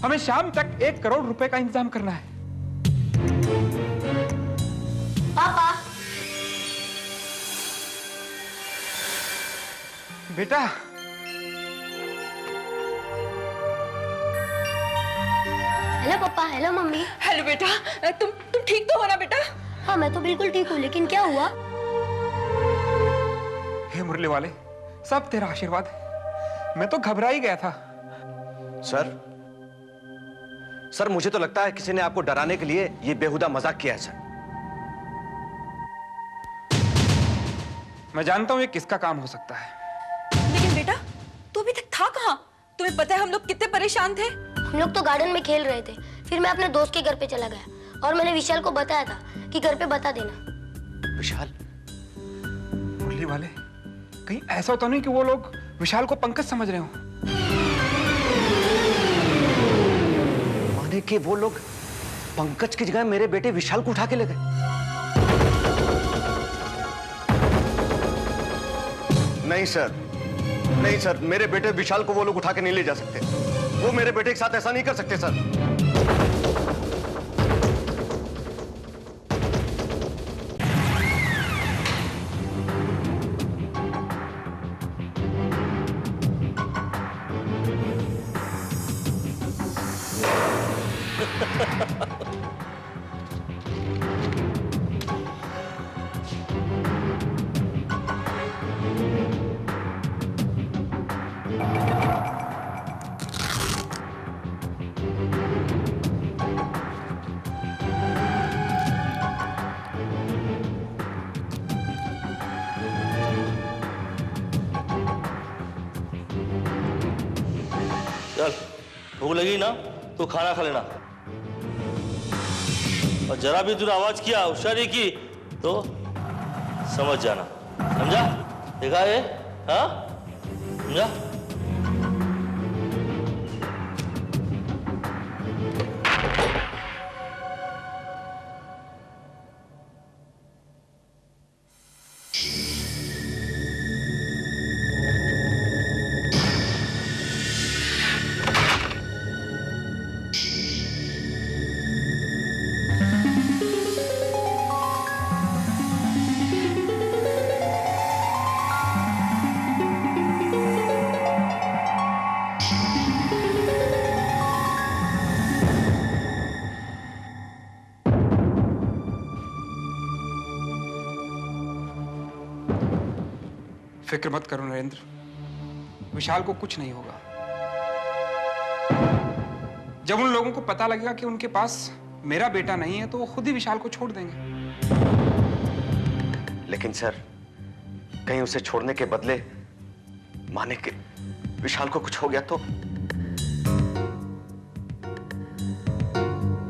हमें शाम तक 1 करोड़ रुपए का इंतजाम करना है।
पापा,
बेटा।
हेलो पापा, हेलो मम्मी।
हेलो बेटा, तुम ठीक तो हो ना बेटा?
हाँ मैं तो बिल्कुल ठीक हूँ, लेकिन क्या हुआ?
हे मुरली वाले, सब तेरा आशीर्वाद है। मैं तो घबरा ही गया था।
सर मुझे तो लगता है किसी ने आपको डराने के लिए ये बेहुदा मजाक किया है सर।
मैं जानता हूं ये किसका काम हो सकता है।
लेकिन बेटा, तू अभी तक था कहाँ? तुम्हें पता है हम लोग कितने परेशान थे?
हम लोग तो गार्डन में खेल रहे थे, फिर मैं अपने दोस्त के घर पे चला गया और मैंने विशाल को बताया था कि घर पे बता देना।
विशाल?
मुरली वाले, कहीं ऐसा तो नहीं कि वो लोग विशाल को पंकज समझ रहे हो?
माने कि वो लोग पंकज की जगह मेरे बेटे विशाल को उठा के ले गए? नहीं सर, नहीं सर, मेरे बेटे विशाल को वो लोग उठा के नहीं ले जा सकते। वो मेरे बेटे के साथ ऐसा नहीं कर सकते सर।
चल, भूख लगी ना तो खाना खा लेना, और जरा भी तूने आवाज किया, होशियारी की तो समझ जाना, समझा? देखा ये? हाँ, समझा?
फिक्र मत करो नरेंद्र, विशाल को कुछ नहीं होगा। जब उन लोगों को पता लगेगा कि उनके पास मेरा बेटा नहीं है तो वो खुद ही विशाल को छोड़ देंगे।
लेकिन सर, कहीं उसे छोड़ने के बदले माने कि विशाल को कुछ हो गया तो?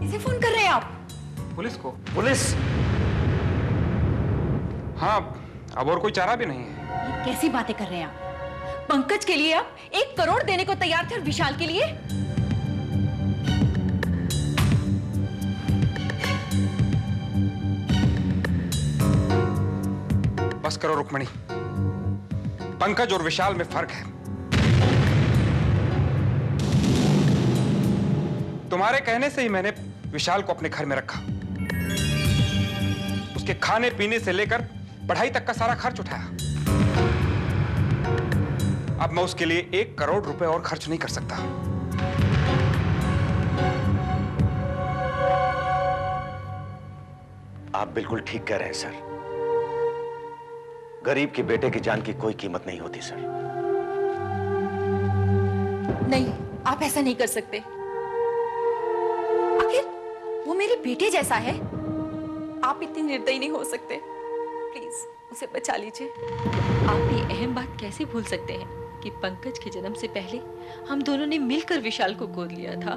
इसे फोन कर रहे हैं आप?
पुलिस को?
पुलिस?
हाँ, अब और कोई चारा भी नहीं है।
ये कैसी बातें कर रहे हैं आप? पंकज के लिए आप 1 करोड़ देने को तैयार थे और विशाल के लिए?
बस करो रुक्मणी, पंकज और विशाल में फर्क है। तुम्हारे कहने से ही मैंने विशाल को अपने घर में रखा, उसके खाने पीने से लेकर पढ़ाई तक का सारा खर्च उठाया। अब मैं उसके लिए 1 करोड़ रुपए और खर्च नहीं कर सकता।
आप बिल्कुल ठीक कह रहे हैं सर। गरीब के बेटे की जान की कोई कीमत नहीं होती सर।
नहीं, आप ऐसा नहीं कर सकते। आखिर वो मेरे बेटे जैसा है, आप इतने निर्दयी नहीं हो सकते। प्लीज उसे बचा लीजिए।
आप ये अहम बात कैसे भूल सकते हैं कि पंकज के जन्म से पहले हम दोनों ने मिलकर विशाल को गोद लिया था।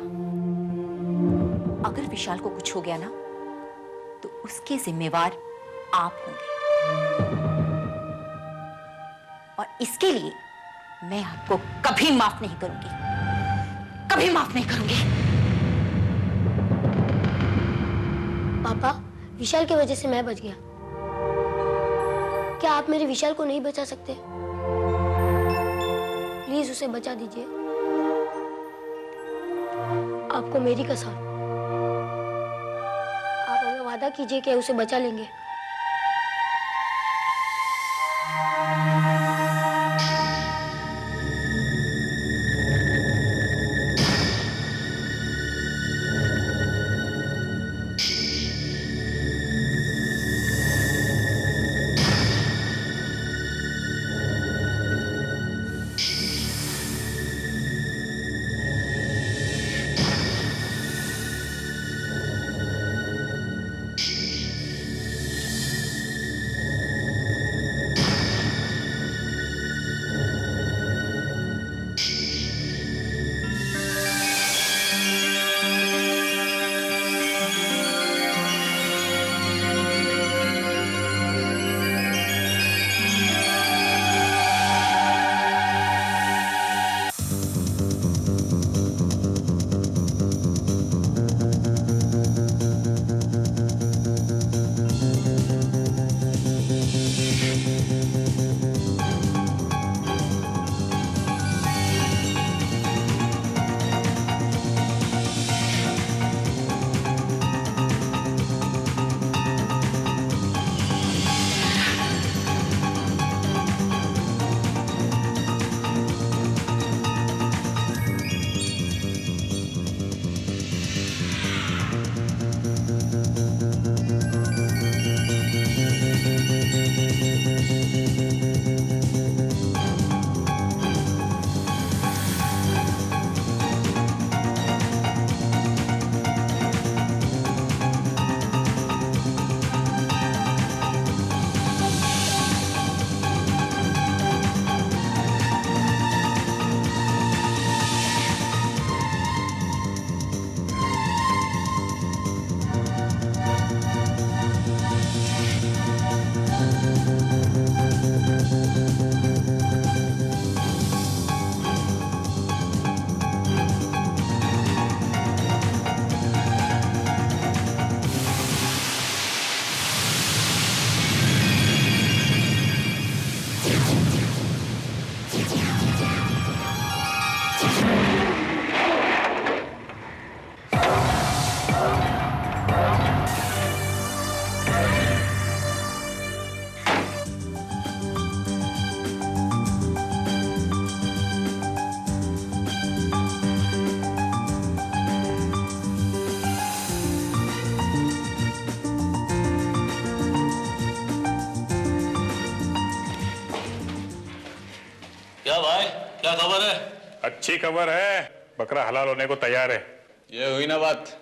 अगर विशाल को कुछ हो गया ना तो उसके जिम्मेवार आप होंगे, और इसके लिए मैं आपको कभी माफ नहीं करूंगी, कभी माफ नहीं करूंगी।
पापा, विशाल की वजह से मैं बच गया, क्या आप मेरे विशाल को नहीं बचा सकते? प्लीज उसे बचा दीजिए, आपको मेरी कसम। आप हमें वादा कीजिए कि उसे बचा लेंगे।
क्या भाई, क्या खबर है?
अच्छी खबर है, बकरा हलाल होने को तैयार है।
ये हुई ना बात।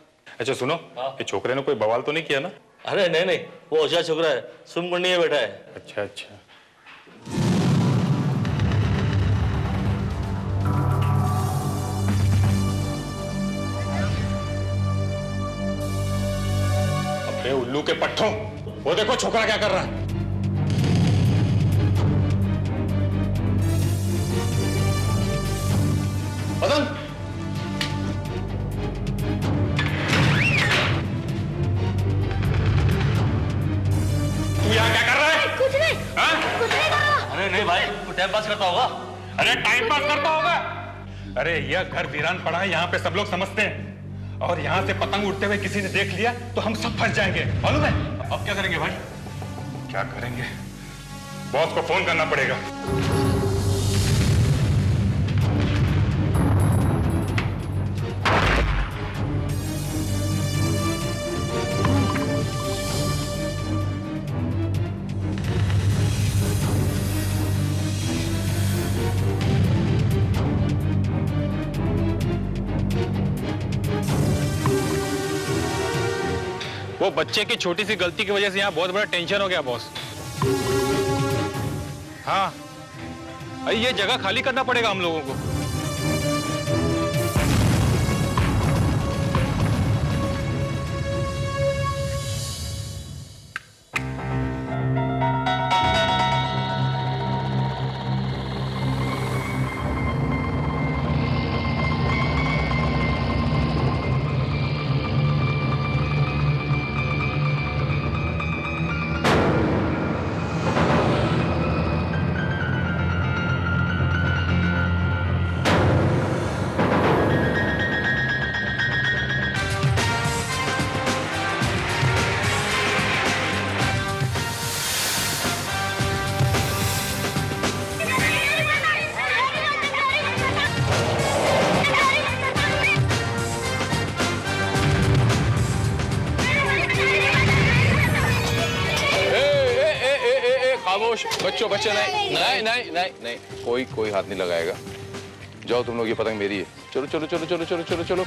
अच्छा सुनो, ये छोकरे ने कोई बवाल तो नहीं किया ना?
अरे नहीं नहीं, वो होशियार छोकरा है, सुन पढ़नी है बैठा है।
अच्छा अच्छा। अबे उल्लू के पट्टों, वो देखो छोकरा क्या कर रहा है।
पतंग,
तू यहाँ क्या कर रहा है?
कुछ नहीं, कुछ नहीं कर रहा।
अरे नहीं भाई, तू टाइम पास करता होगा।
अरे टाइम पास करता होगा? अरे यह घर वीरान पड़ा है, यहाँ पे सब लोग समझते हैं, और यहाँ से पतंग उड़ते हुए किसी ने देख लिया तो हम सब फंस जाएंगे, मालूम है? अब क्या करेंगे भाई? क्या करेंगे? बॉस को फोन करना पड़ेगा।
वो बच्चे की छोटी सी गलती की वजह से यहाँ बहुत बड़ा टेंशन हो गया बॉस। हाँ, अरे ये जगह खाली करना पड़ेगा हम लोगों को।
बच्चों बच्चे नहीं नहीं नहीं नहीं नहीं, कोई हाथ नहीं लगाएगा। जाओ तुम लोग, ये पतंग मेरी है। चलो चलो चलो चलो चलो चलो चलो।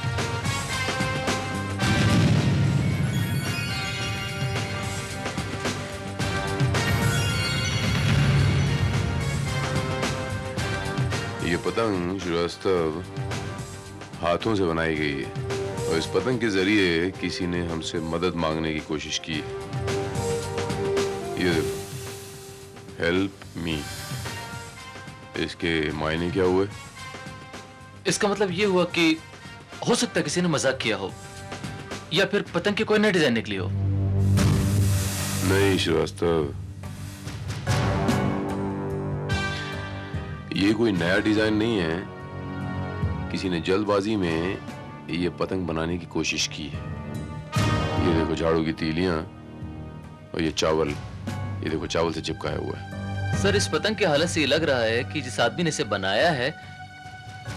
ये पतंग श्रीवास्तव हाथों से बनाई गई है, और इस पतंग के जरिए किसी ने हमसे मदद मांगने की कोशिश की। ये देखो, हेल्प मी, इसके मायने क्या हुए?
इसका मतलब ये हुआ कि हो सकता है किसी ने मजाक किया हो, या फिर पतंग की कोई नई डिजाइन निकली हो।
नहीं श्रीवास्तव, ये कोई नया डिजाइन नहीं है। किसी ने जल्दबाजी में ये पतंग बनाने की कोशिश की है। ये देखो झाड़ू की तीलियां, और ये चावल, ये देखो चावल से चिपकाया हुआ है।
सर, इस पतंग की हालत से ये लग रहा है कि जिस आदमी ने इसे बनाया है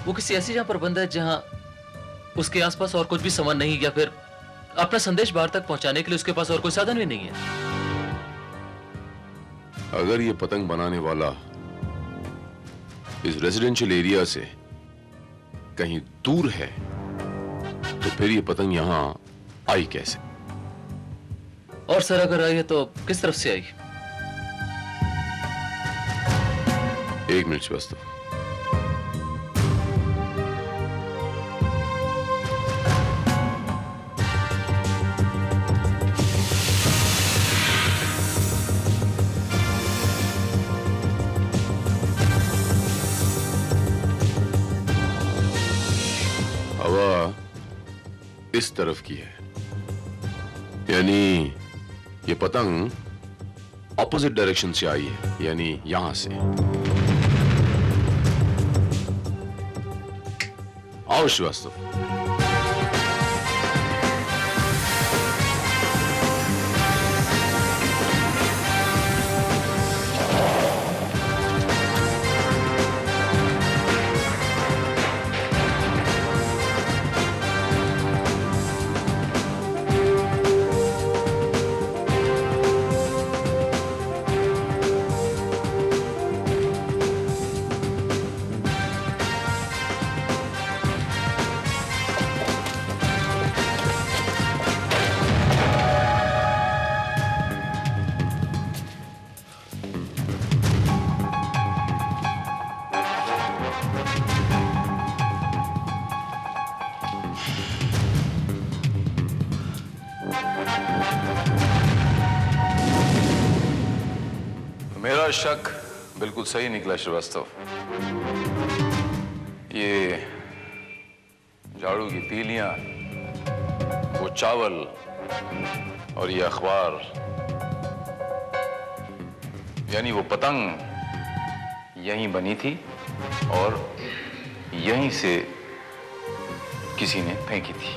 वो किसी ऐसी जगह पर बंदा है जहां उसके आसपास और कुछ भी सामान नहीं, या फिर अपना संदेश बाहर तक पहुंचाने के लिए उसके पास और कोई साधन भी नहीं है।
अगर ये पतंग बनाने वाला इस रेजिडेंशियल एरिया से कहीं दूर है तो फिर ये पतंग यहां आई कैसे?
और सर अगर आई है तो किस तरफ से आई?
एक मिनट श्रीवास्तव। हवा इस तरफ की है, यानी ये पतंग ऑपोजिट डायरेक्शन से आई है, यानी यहां से। आओ श्रीवास्तव। मेरा शक बिल्कुल सही निकला श्रीवास्तव। ये झाड़ू की तीलियां, वो चावल और ये अखबार, यानी वो पतंग यहीं बनी थी और यहीं से किसी ने फेंकी थी।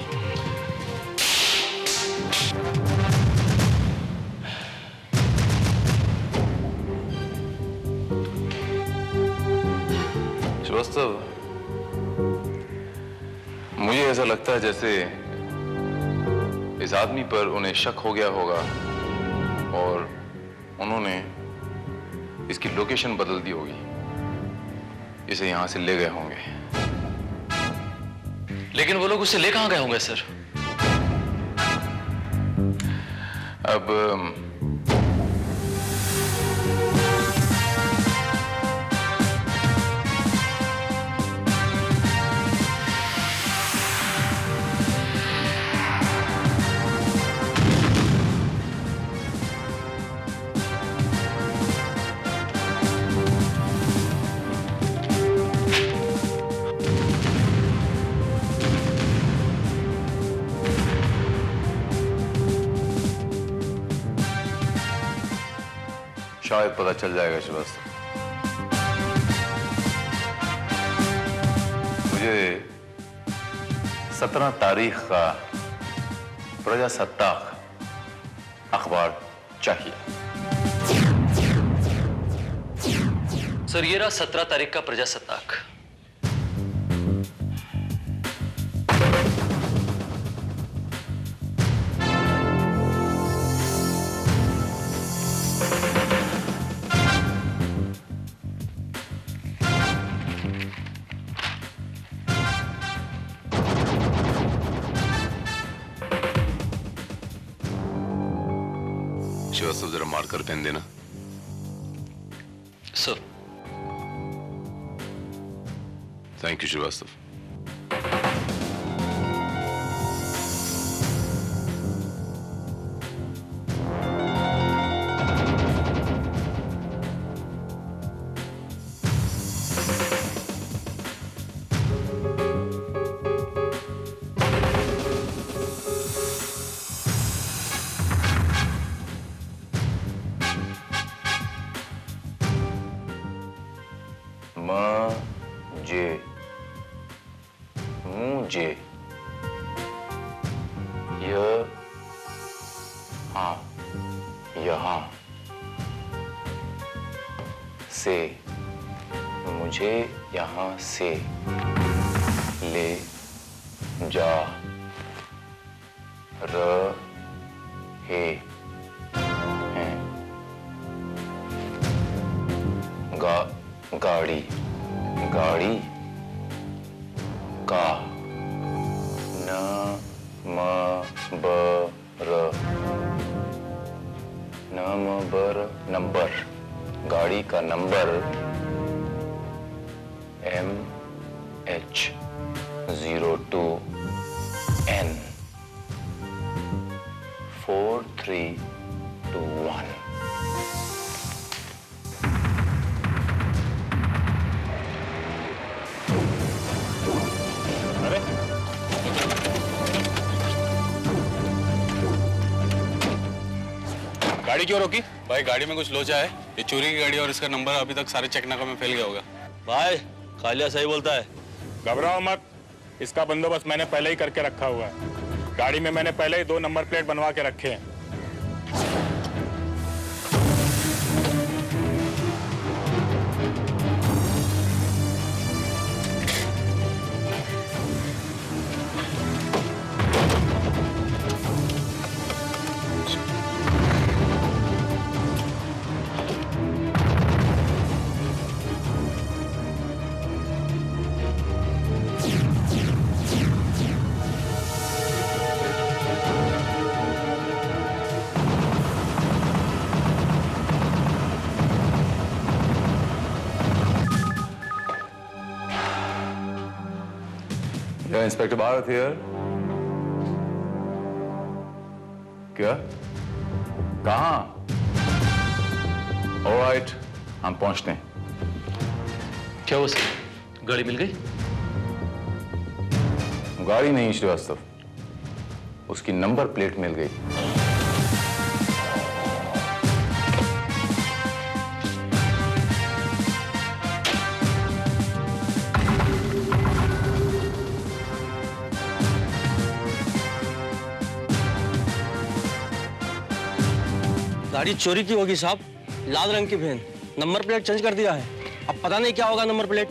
श्रीवास्तव, मुझे ऐसा लगता है जैसे इस आदमी पर उन्हें शक हो गया होगा और उन्होंने इसकी लोकेशन बदल दी होगी, इसे यहां से ले गए होंगे।
लेकिन वो लोग उसे ले कहां गए होंगे सर?
अब शायद पता चल जाएगा श्रीवास्तव। मुझे 17 तारीख का प्रजासत्ताक अखबार चाहिए।
सर ये रहा 17 तारीख का प्रजासत्ताक।
श्रीवास्तव जरा मार्कर पेन देना।
सर।
Thank you Srivastava. मुझे यहाँ से मुझे यहाँ से ले जा रहे हैं। गाड़ी गाड़ी का नंबर गाड़ी का नंबर MH02N 4321।
गाड़ी क्यों रोकी? भाई गाड़ी में कुछ लोचा है। ये चोरी की गाड़ी और इसका नंबर अभी तक सारे चेकनाकों में फैल गया होगा।
भाई कालिया सही बोलता है।
घबराओ मत, इसका बंदोबस्त मैंने पहले ही करके रखा हुआ है। गाड़ी में मैंने पहले ही 2 नंबर प्लेट बनवा के रखे हैं।
Inspector Bharat here. क्या? कहाँ? ऑलराइट, हम पहुंचते हैं।
क्या हुआ सर? गाड़ी मिल गई?
गाड़ी नहीं श्रीवास्तव, उसकी नंबर प्लेट मिल गई।
गाड़ी चोरी की होगी साहब, लाल रंग की वैन, नंबर प्लेट चेंज कर दिया है। अब पता नहीं क्या होगा नंबर प्लेट।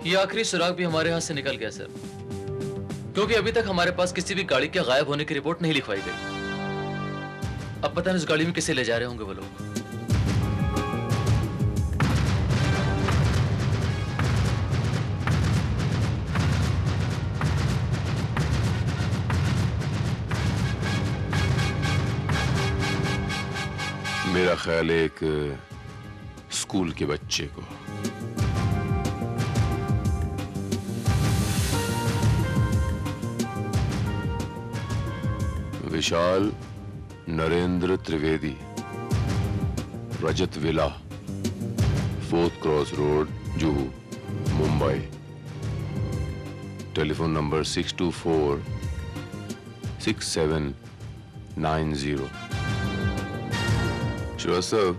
ये आखिरी सुराग भी हमारे हाथ से निकल गया सर, क्योंकि अभी तक हमारे पास किसी भी गाड़ी के गायब होने की रिपोर्ट नहीं लिखवाई गई। अब पता नहीं उस गाड़ी में किसे ले जा रहे होंगे वो लोग।
मेरा ख्याल एक स्कूल के बच्चे को। Vishal Narendra Trivedi, Rajat villa, 4th cross road, Juhu, Mumbai. Telephone number 624-6790। Shrivastava,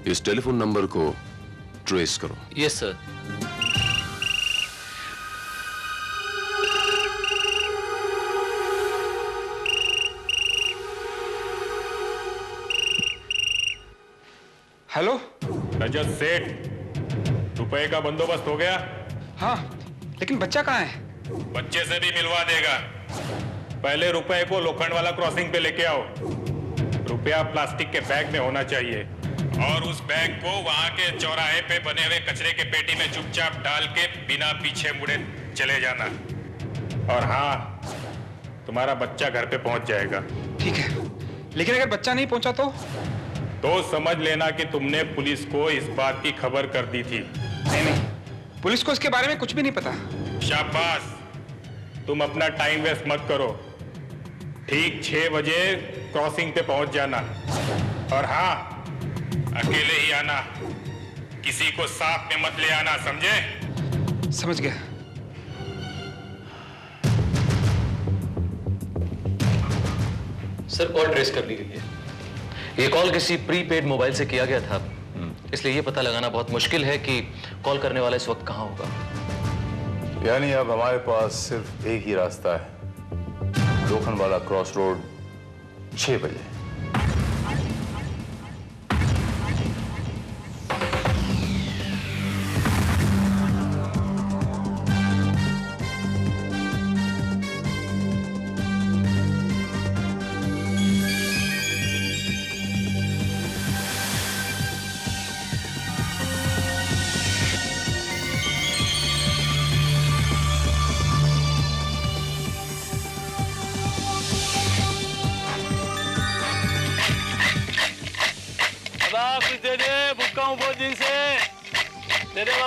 इस टेलीफोन नंबर को ट्रेस करो।
Yes sir.
Hello
Rajat Seth, रुपए का बंदोबस्त हो गया?
हाँ, लेकिन बच्चा कहाँ है?
बच्चे से भी मिलवा देगा। पहले रुपए को लोखंड वाला क्रॉसिंग पे लेके आओ। रुपया प्लास्टिक के बैग में होना चाहिए और उस बैग को वहां के चौराहे पे बने हुए कचरे के पेटी में चुपचाप डाल के बिना पीछे मुड़े चले जाना। और हाँ, तुम्हारा बच्चा घर पे पहुंच जाएगा।
ठीक है, लेकिन अगर बच्चा नहीं पहुंचा तो
समझ लेना कि तुमने पुलिस को इस बात की खबर कर दी थी।
नहीं, पुलिस को इसके बारे में कुछ भी नहीं पता।
शाबाश, तुम अपना टाइम वेस्ट मत करो। ठीक 6 बजे क्रॉसिंग पे पहुंच जाना। और हाँ, अकेले ही आना, किसी को साथ में मत ले आना, समझे?
समझ गया।
सर, कॉल ट्रेस कर ली गई है। ये कॉल किसी प्रीपेड मोबाइल से किया गया था, इसलिए ये पता लगाना बहुत मुश्किल है कि कॉल करने वाला इस वक्त कहाँ होगा।
यानी अब हमारे पास सिर्फ एक ही रास्ता है, लोखंड वाला क्रॉस रोड, 6 बजे।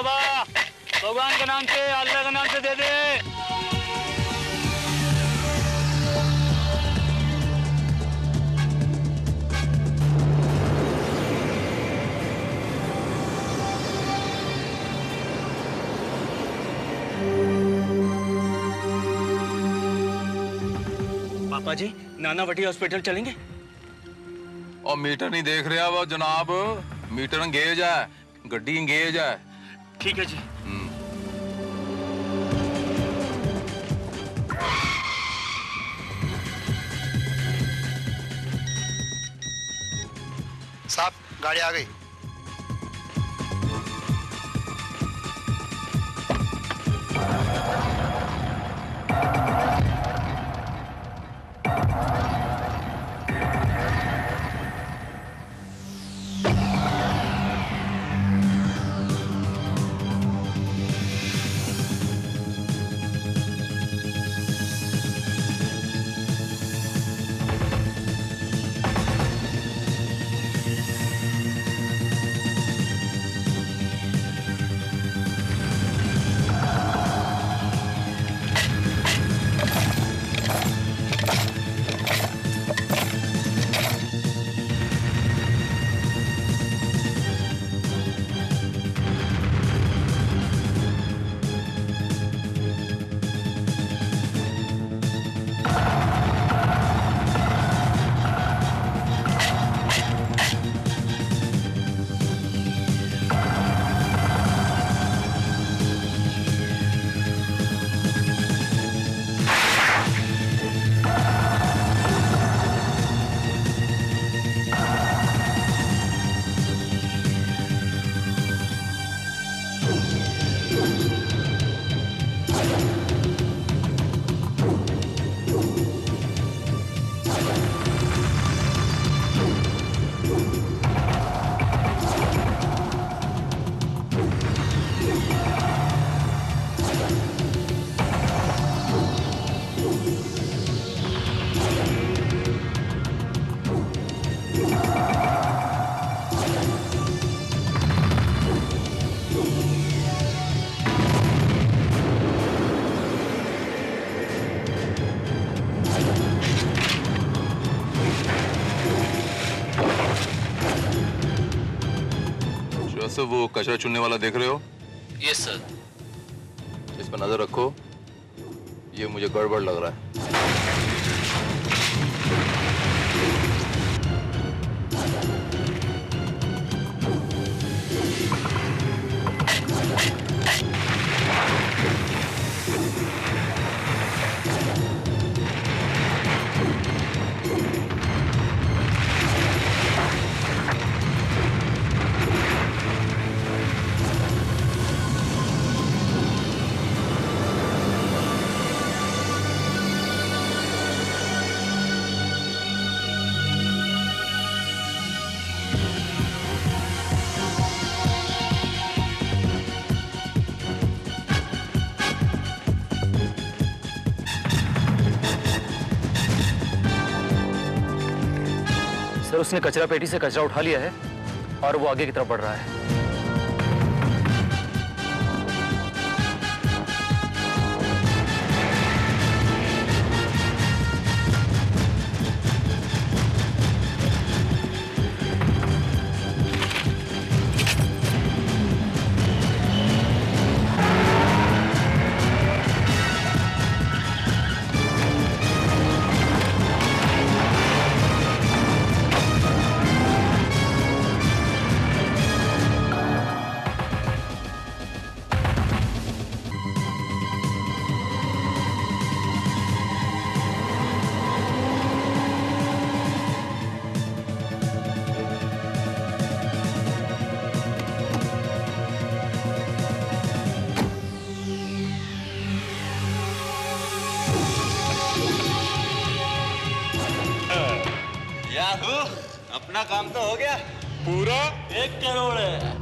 बाबा, भगवान के नाम से, अल्लाह के नाम से दे दे।
पापा जी, नानावटी हॉस्पिटल चलेंगे?
और मीटर नहीं देख रहे वो जनाब, मीटर इंगेज है, गड्डी इंगेज है।
ठीक है जी।
साहब, गाड़ी आ गई।
जैसे वो कचरा चुनने वाला देख रहे हो?
Yes sir.
इस पर नजर रखो, ये मुझे गड़बड़ लग रहा है।
सर, उसने कचरा पेटी से कचरा उठा लिया है और वो आगे की तरफ बढ़ रहा है।
याहू, अपना काम तो हो गया। पूरा 1 करोड़ है।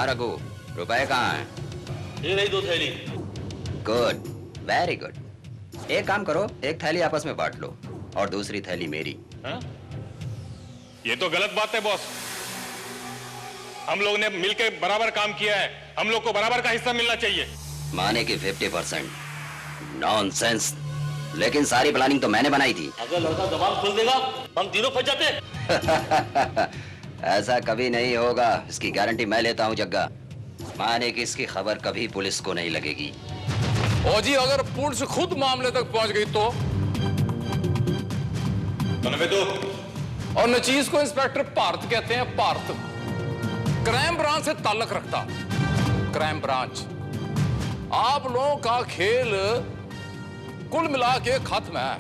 रघु, रुपए कहाँ हैं?
ये नहीं 2 थैली।
Good, very good. एक काम करो, एक थैली आपस में बांट लो और दूसरी थैली मेरी।
हाँ? ये तो गलत बात है बॉस। हम लोग ने मिलकर बराबर काम किया है, हम लोग को बराबर का हिस्सा मिलना चाहिए।
माने कि 50%। नॉनसेंस। लेकिन सारी प्लानिंग तो मैंने बनाई थी।
अगर लड़का जबान खोल देगा हम तीनों फंस जाते।
ऐसा कभी नहीं होगा, इसकी गारंटी मैं लेता हूँ जग्गा। माने कि इसकी खबर कभी पुलिस को नहीं लगेगी।
ओ जी, अगर पुलिस खुद मामले तक पहुंच गई तो?
तो
और नचीज को इंस्पेक्टर भारत कहते हैं, भारत क्राइम ब्रांच से ताल्लुक रखता। Crime branch. आप लोगों का खेल कुल मिला के खत्म है।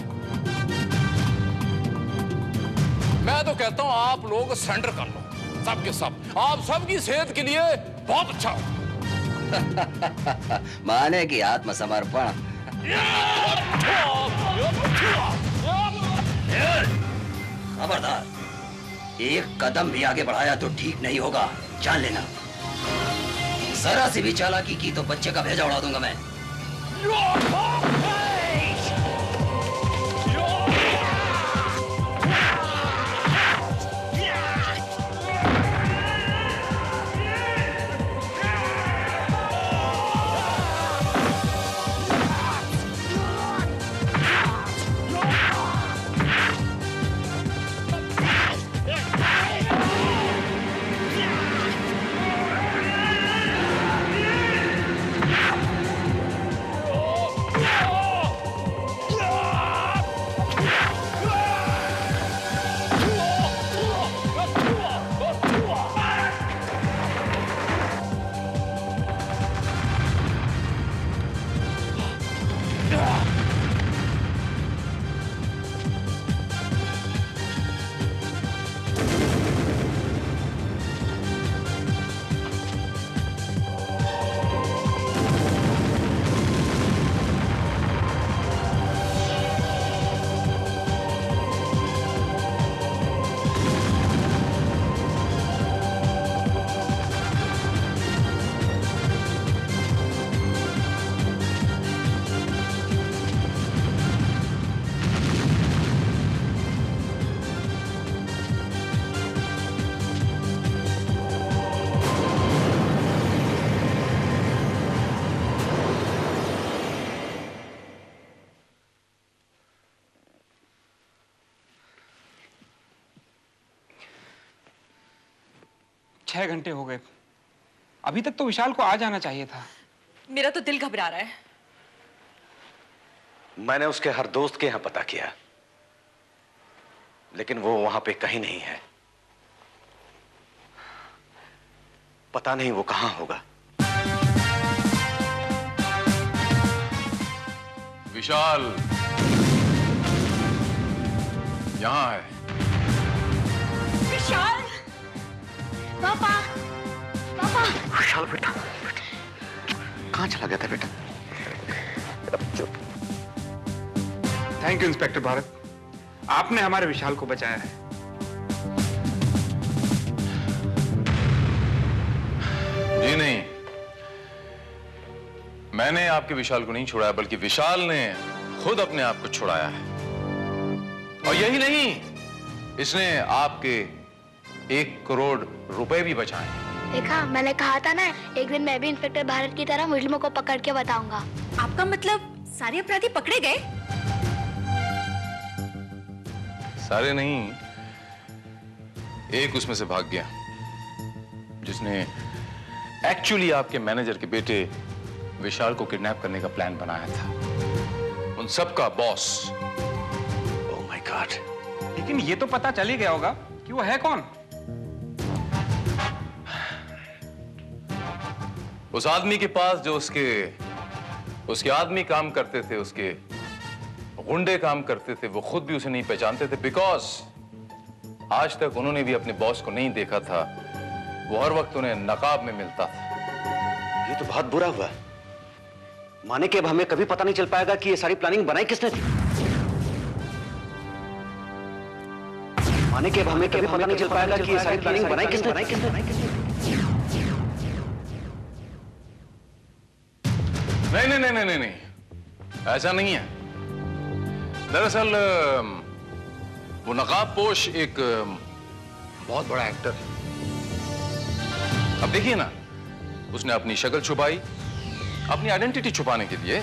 मैं तो कहता हूं आप लोग सरेंडर कर लो, सबके सब। आप सबकी सेहत के लिए बहुत अच्छा हो।
माने कि आत्मसमर्पण। खबरदार, एक कदम भी आगे बढ़ाया तो ठीक नहीं होगा, जान लेना। जरा सी भी चालाकी की तो बच्चे का भेजा उड़ा दूंगा मैं।
छह घंटे हो गए, अभी तक तो विशाल को आ जाना चाहिए था।
मेरा तो दिल घबरा रहा है।
मैंने उसके हर दोस्त के यहां पता किया, लेकिन वो वहां पे कहीं नहीं है। पता नहीं वो कहां होगा।
विशाल यहां है।
विशाल! पापा! पापा!
विशाल बेटा, कहां चला गया था बेटा?
थैंक यू इंस्पेक्टर भारत, आपने हमारे विशाल को बचाया है।
जी नहीं, मैंने आपके विशाल को नहीं छुड़ाया, बल्कि विशाल ने खुद अपने आप को छुड़ाया है। और यही नहीं, इसने आपके 1 करोड़ रुपए भी बचाए।
देखा, मैंने कहा था ना, एक दिन मैं भी इंस्पेक्टर भारत की तरह मुजरिमों को पकड़ के बताऊंगा।
आपका मतलब सारे अपराधी पकड़े गए?
सारे नहीं, एक उसमें से भाग गया, जिसने एक्चुअली आपके मैनेजर के बेटे विशाल को किडनैप करने का प्लान बनाया था। उन सब का बॉस।
Oh my God.
लेकिन ये तो पता चल ही गया होगा कि वो है कौन।
उस आदमी के पास जो उसके आदमी काम करते थे, उसके गुंडे काम करते थे, वो खुद भी उसे नहीं पहचानते थे, बिकॉज आज तक उन्होंने भी अपने बॉस को नहीं देखा था। वो हर वक्त उन्हें नकाब में मिलता था।
ये तो बहुत बुरा हुआ। माने कि अब हमें कभी पता नहीं चल पाएगा कि ये सारी प्लानिंग बनाई किसने थी। माने कि अब हमें कभी पता नहीं चल पाएगा कि ये सारी प्लानिंग बनाई किसने थी।
नहीं नहीं नहीं नहीं नहीं, ऐसा नहीं है। दरअसल वो नकाबपोश एक बहुत बड़ा एक्टर है। अब देखिए ना, उसने अपनी शक्ल छुपाई, अपनी आइडेंटिटी छुपाने के लिए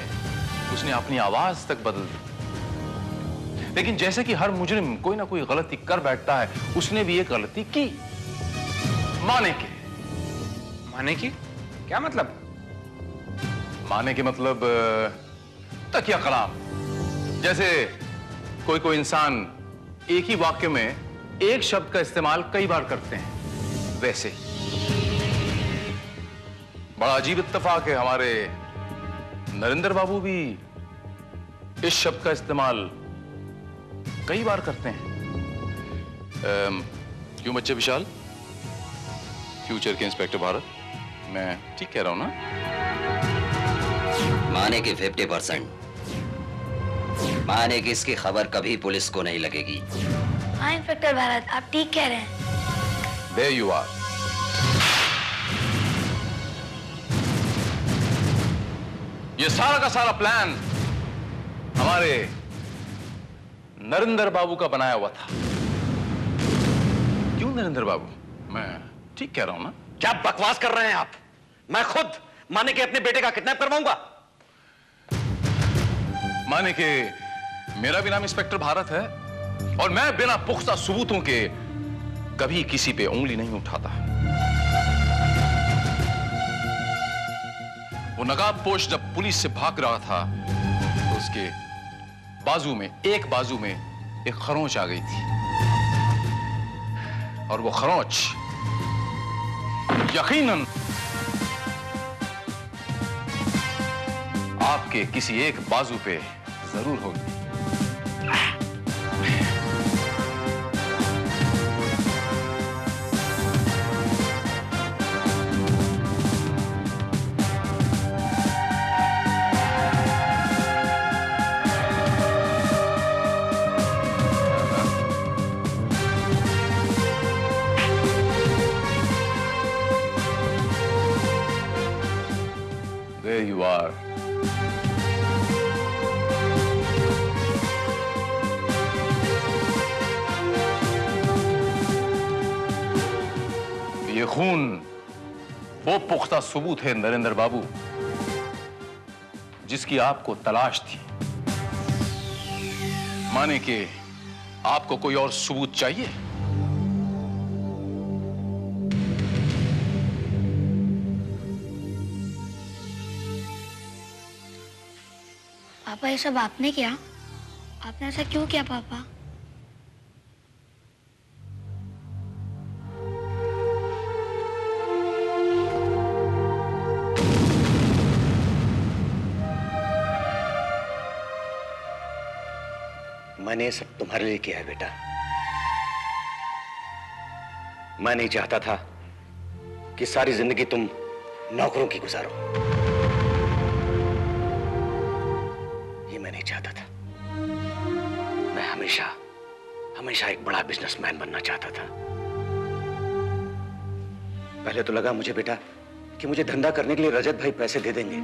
उसने अपनी आवाज तक बदल दी। लेकिन जैसे कि हर मुजरिम कोई ना कोई गलती कर बैठता है, उसने भी एक गलती की। माने की
क्या मतलब?
माने के मतलब तकिया कलाम। जैसे कोई कोई इंसान एक ही वाक्य में एक शब्द का इस्तेमाल कई बार करते हैं, वैसे ही। बड़ा अजीब इत्तेफाक है, हमारे नरेंद्र बाबू भी इस शब्द का इस्तेमाल कई बार करते हैं। क्यों बच्चे विशाल? फ्यूचर के इंस्पेक्टर भारत, मैं ठीक कह रहा हूं ना?
माने की 50%। माने की इसकी खबर कभी पुलिस को नहीं लगेगी।
हाँ इंस्पेक्टर भारत, आप ठीक कह रहे हैं।
There you are. ये सारा का सारा प्लान हमारे नरेंद्र बाबू का बनाया हुआ था। क्यों नरेंद्र बाबू? मैं ठीक कह रहा हूं ना?
क्या बकवास कर रहे हैं आप? मैं खुद माने के अपने बेटे का किडनैप करवाऊंगा।
माने के मेरा भी नाम इंस्पेक्टर भारत है और मैं बिना पुख्ता सबूतों के कभी किसी पे उंगली नहीं उठाता। वो नकाबपोश जब पुलिस से भाग रहा था तो उसके एक बाजू में एक खरोंच आ गई थी और वो खरोंच यकीनन आपके किसी एक बाजू पे जरूर होगी। There you are. ये खून वो पुख्ता सबूत है नरेंद्र बाबू जिसकी आपको तलाश थी। माने कि आपको कोई और सबूत चाहिए?
पापा ये सब आपने किया? आपने ऐसा क्यों किया पापा?
मैंने ये सब तुम्हारे लिए किया है बेटा। मैं नहीं चाहता था कि सारी जिंदगी तुम नौकरों की गुजारो। ये मैं नहीं चाहता था। मैं हमेशा हमेशा एक बड़ा बिजनेसमैन बनना चाहता था। पहले तो लगा मुझे बेटा कि मुझे धंधा करने के लिए रजत भाई पैसे दे देंगे,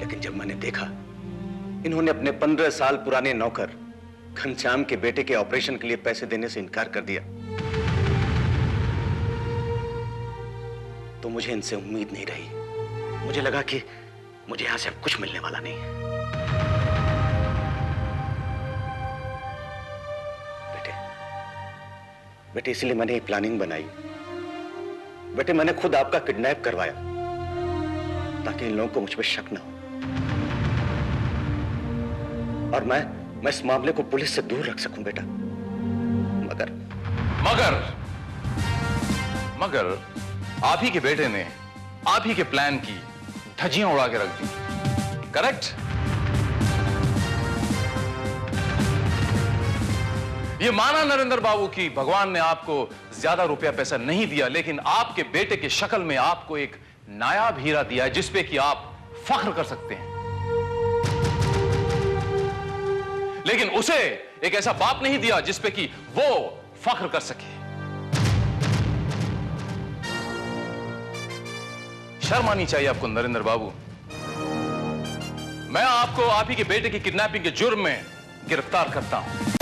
लेकिन जब मैंने देखा इन्होंने अपने 15 साल पुराने नौकर घनश्याम के बेटे के ऑपरेशन के लिए पैसे देने से इनकार कर दिया, तो मुझे इनसे उम्मीद नहीं रही। मुझे लगा कि मुझे यहां से अब कुछ मिलने वाला नहीं है। बेटे इसलिए मैंने ये प्लानिंग बनाई। बेटे मैंने खुद आपका किडनैप करवाया ताकि इन लोगों को मुझ पर शक ना हो, और मैं इस मामले को पुलिस से दूर रख सकूं बेटा। मगर
मगर मगर आप ही के बेटे ने आप ही के प्लान की धज्जियां उड़ा के रख दी। करेक्ट? ये माना नरेंद्र बाबू की भगवान ने आपको ज्यादा रुपया पैसा नहीं दिया, लेकिन आपके बेटे के शक्ल में आपको एक नायाब हीरा दिया है जिसपे कि आप फख्र कर सकते हैं। लेकिन उसे एक ऐसा बाप नहीं दिया जिसपे कि वो फख्र कर सके। शर्म आनी चाहिए आपको नरेंद्र बाबू। मैं आपको आप ही के बेटे की किडनैपिंग के जुर्म में गिरफ्तार करता हूं।